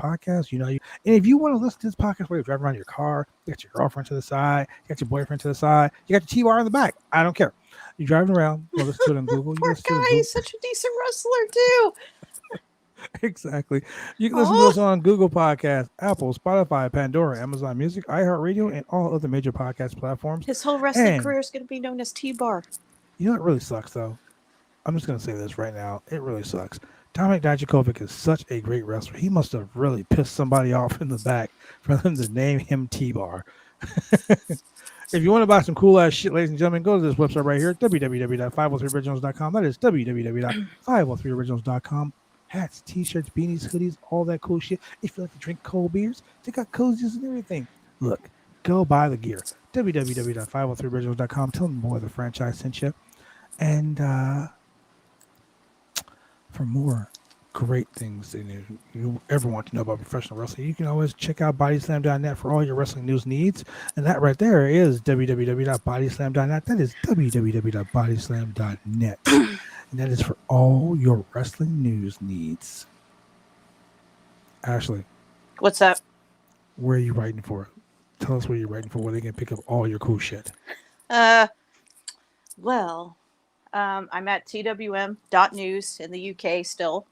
podcast, and if you want to listen to this podcast while you're driving around your car, you got your girlfriend to the side, you got your boyfriend to the side, you got your T-bar in the back. I don't care. You're driving around, you listen to it on Google. Poor guy, he's such a decent wrestler too. Exactly. You can listen to us on Google Podcasts, Apple, Spotify, Pandora, Amazon Music, iHeartRadio, and all other major podcast platforms. His whole wrestling career is going to be known as T-Bar. You know what really sucks, though? I'm just going to say this right now. It really sucks. Tomek Dijakovic is such a great wrestler. He must have really pissed somebody off in the back for them to name him T-Bar. If you want to buy some cool-ass shit, ladies and gentlemen, go to this website right here, www.503originals.com. That is www.503originals.com. Hats, t-shirts, beanies, hoodies, all that cool shit. If you like to drink cold beers, they got cozies and everything. Look, go buy the gear. www.503originals.com. Tell them more of the franchise sent you. And for more great things that you ever want to know about professional wrestling, you can always check out bodyslam.net for all your wrestling news needs. And that right there is www.bodyslam.net. That is www.bodyslam.net. And that is for all your wrestling news needs. Ashley. What's up? Where are you writing for? Tell us where you're writing for, where they can pick up all your cool shit. Well, I'm at twm.news in the UK still.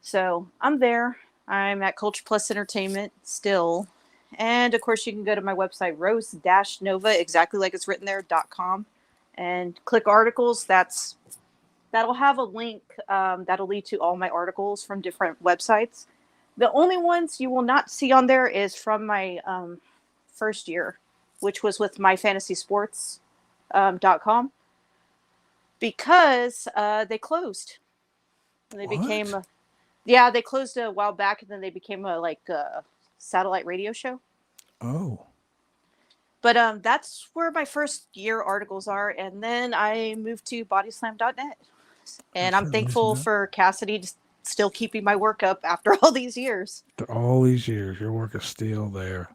So I'm there. I'm at Culture Plus Entertainment still. And of course, you can go to my website, rose-nova, exactly like it's written there, .com. And click articles. That'll have a link that'll lead to all my articles from different websites. The only ones you will not see on there is from my first year, which was with myfantasysports.com, because they closed. They became, they closed a while back, and then they became a satellite radio show. Oh. But that's where my first year articles are. And then I moved to bodyslam.net. And I'm thankful for Cassidy still keeping my work up after all these years. After all these years, your work is still there.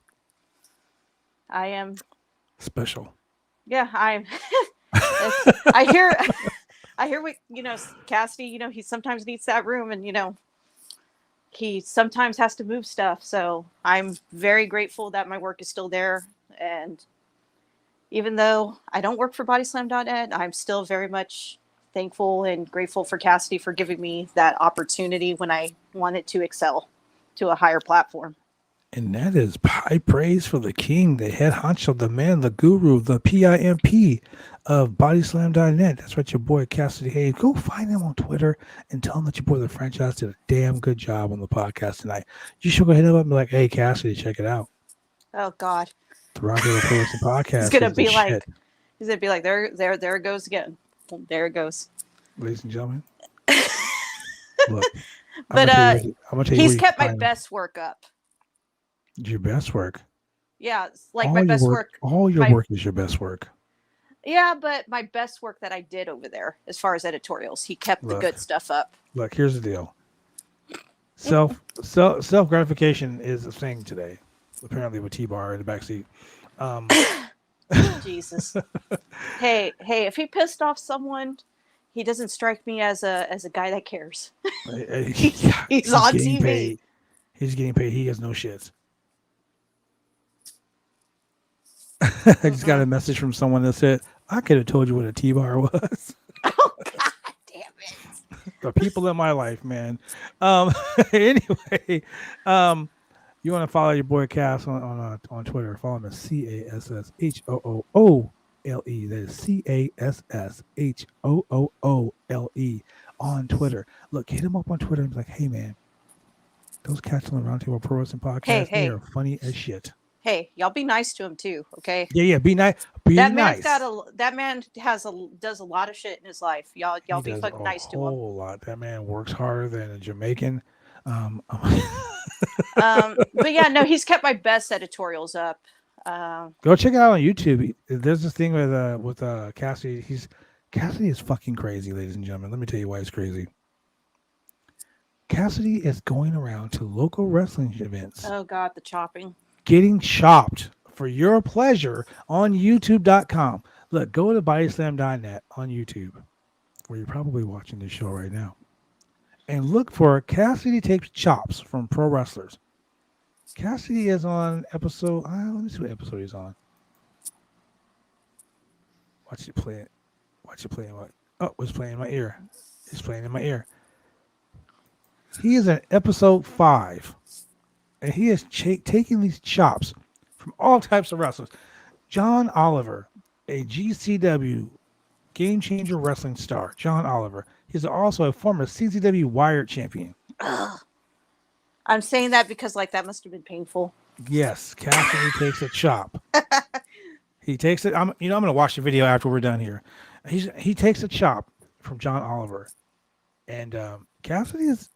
I am special. Yeah, I'm. I hear what, Cassidy, he sometimes needs that room, and, he sometimes has to move stuff. So I'm very grateful that my work is still there. And even though I don't work for bodyslam.net, I'm still very much thankful and grateful for Cassidy for giving me that opportunity when I wanted to excel to a higher platform. And that is high praise for the king, the head honcho, the man, the guru, the PIMP of bodyslam.net. That's right, your boy Cassidy Hayes. Go find him on Twitter and tell him that your boy the franchise did a damn good job on the podcast tonight. You should go ahead and be like, hey, Cassidy, check it out. Oh, God. The Roundtable podcast. He's gonna be like, there it goes again. There it goes. Ladies and gentlemen. Look, but he's kept my best work up. Your best work. Yeah, like my best work. All your work is your best work. Yeah, but my best work that I did over there, as far as editorials, he kept the good stuff up. Look, here's the deal. Self gratification is a thing today. Apparently, with T-Bar in the backseat. Jesus. Hey! If he pissed off someone, he doesn't strike me as a guy that cares. He's on TV. Paid. He's getting paid. He has no shits. I just got a message from someone that said, I could have told you what a T-Bar was. Oh, God damn it. The people in my life, man. Anyway, you want to follow your boy Cass on Twitter. Follow him at CASSHOOOLE. That is CASSHOOOLE on Twitter. Look, hit him up on Twitter and be like, hey, man, those cats on the Roundtable Pro Wrestling Podcast, they are funny as shit. Hey, y'all be nice to him too, okay? Yeah, be nice. That man does a lot of shit in his life. Y'all be fucking nice to him. A whole lot. That man works harder than a Jamaican. But yeah, no, he's kept my best editorials up. Go check it out on YouTube. There's this thing with Cassidy. Cassidy is fucking crazy, ladies and gentlemen. Let me tell you why he's crazy. Cassidy is going around to local wrestling events. Oh God, the chopping. Getting chopped for your pleasure on YouTube.com. Look, go to bodyslam.net on YouTube, where you're probably watching this show right now, and look for Cassidy Takes Chops from Pro Wrestlers. Cassidy is on episode. Let me see what episode he's on. Watch it play it. Watch it play. What? Oh, it's playing in my ear. It's playing in my ear. He is in episode 5, and he is taking these chops from all types of wrestlers. John Oliver, a GCW Game Changer wrestling star. John Oliver. He's also a former CZW Wired champion. Ugh. I'm saying that because that must have been painful. Yes, Cassidy takes a chop. He takes it. I'm going to watch the video after we're done here. He takes a chop from John Oliver, and Cassidy is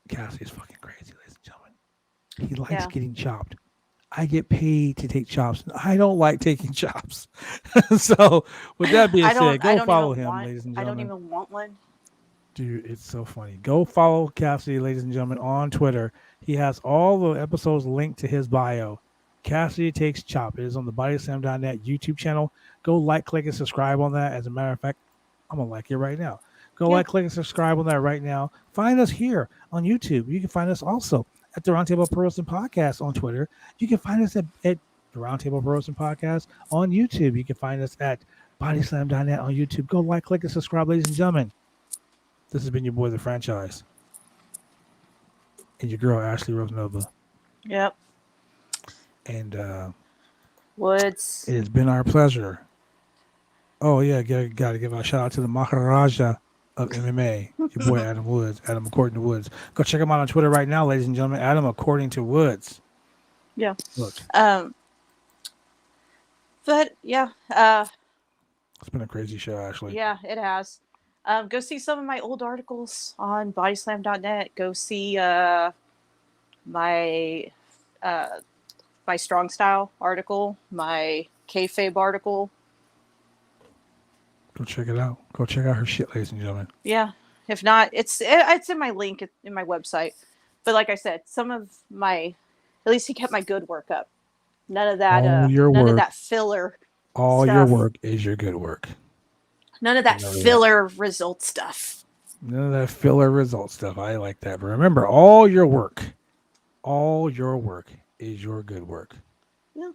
fucking crazy, ladies and gentlemen. He likes getting chopped. I get paid to take chops. I don't like taking chops. So, with that being said, go follow him, ladies and gentlemen. I don't even want one. Dude, it's so funny. Go follow Cassidy, ladies and gentlemen, on Twitter. He has all the episodes linked to his bio. Cassidy Takes Chop. It is on the bodyslam.net YouTube channel. Go like, click, and subscribe on that. As a matter of fact, I'm going to like it right now. Go like, click, and subscribe on that right now. Find us here on YouTube. You can find us also at the Roundtable Pro Wrestling Podcast on Twitter. You can find us at the Roundtable Pro Wrestling Podcast on YouTube. You can find us at bodyslam.net on YouTube. Go like, click, and subscribe, ladies and gentlemen. This has been your boy, The Franchise. And your girl, Ashley Rosenova. Yep. And Woods. It has been our pleasure. Oh, yeah, got to give a shout out to the Maharaja of MMA, your boy Adam Woods, Adam According to Woods. Go check him out on Twitter right now, ladies and gentlemen. Adam According to Woods. Yeah. Look. But yeah. It's been a crazy show, Ashley. Yeah, it has. Go see some of my old articles on bodyslam.net. Go see my strong style article, my kayfabe article. Go check it out. Go check out her shit, ladies and gentlemen. Yeah. If not, it's in my link in my website. But like I said, some of my, at least he kept my good work up. None of that. None of that filler. All stuff. your work is your good work. None of that filler result stuff. None of that filler result stuff. I like that. But remember, all your work is your good work. Yeah.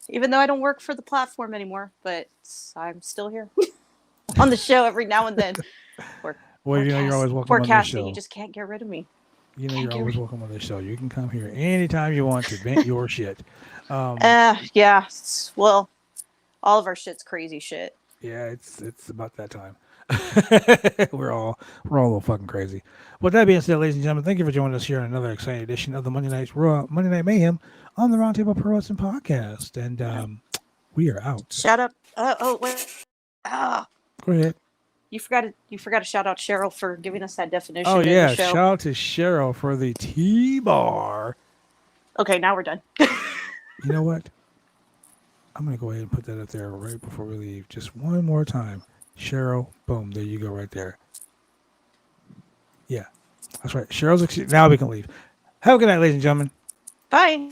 Even though I don't work for the platform anymore, but I'm still here on the show every now and then. Well, you know you're always welcome on the show. You just can't get rid of me. You know you're always welcome on the show. You can come here anytime you want to vent your shit. Yeah. Well, all of our shit's crazy shit. Yeah, it's about that time. we're all a little fucking crazy. With that being said, ladies and gentlemen, thank you for joining us here on another exciting edition of the Monday Night Mayhem on the Roundtable Pro Wrestling Podcast, and we are out. Shout out! Wait. Go ahead. You forgot to shout out Cheryl for giving us that definition. Oh yeah, the show. Shout out to Cheryl for the T-bar. Okay, now we're done. You know what? I'm going to go ahead and put that up there right before we leave. Just one more time. Cheryl, boom, there you go right there. Yeah, that's right. Cheryl's now we can leave. Have a good night, ladies and gentlemen. Bye.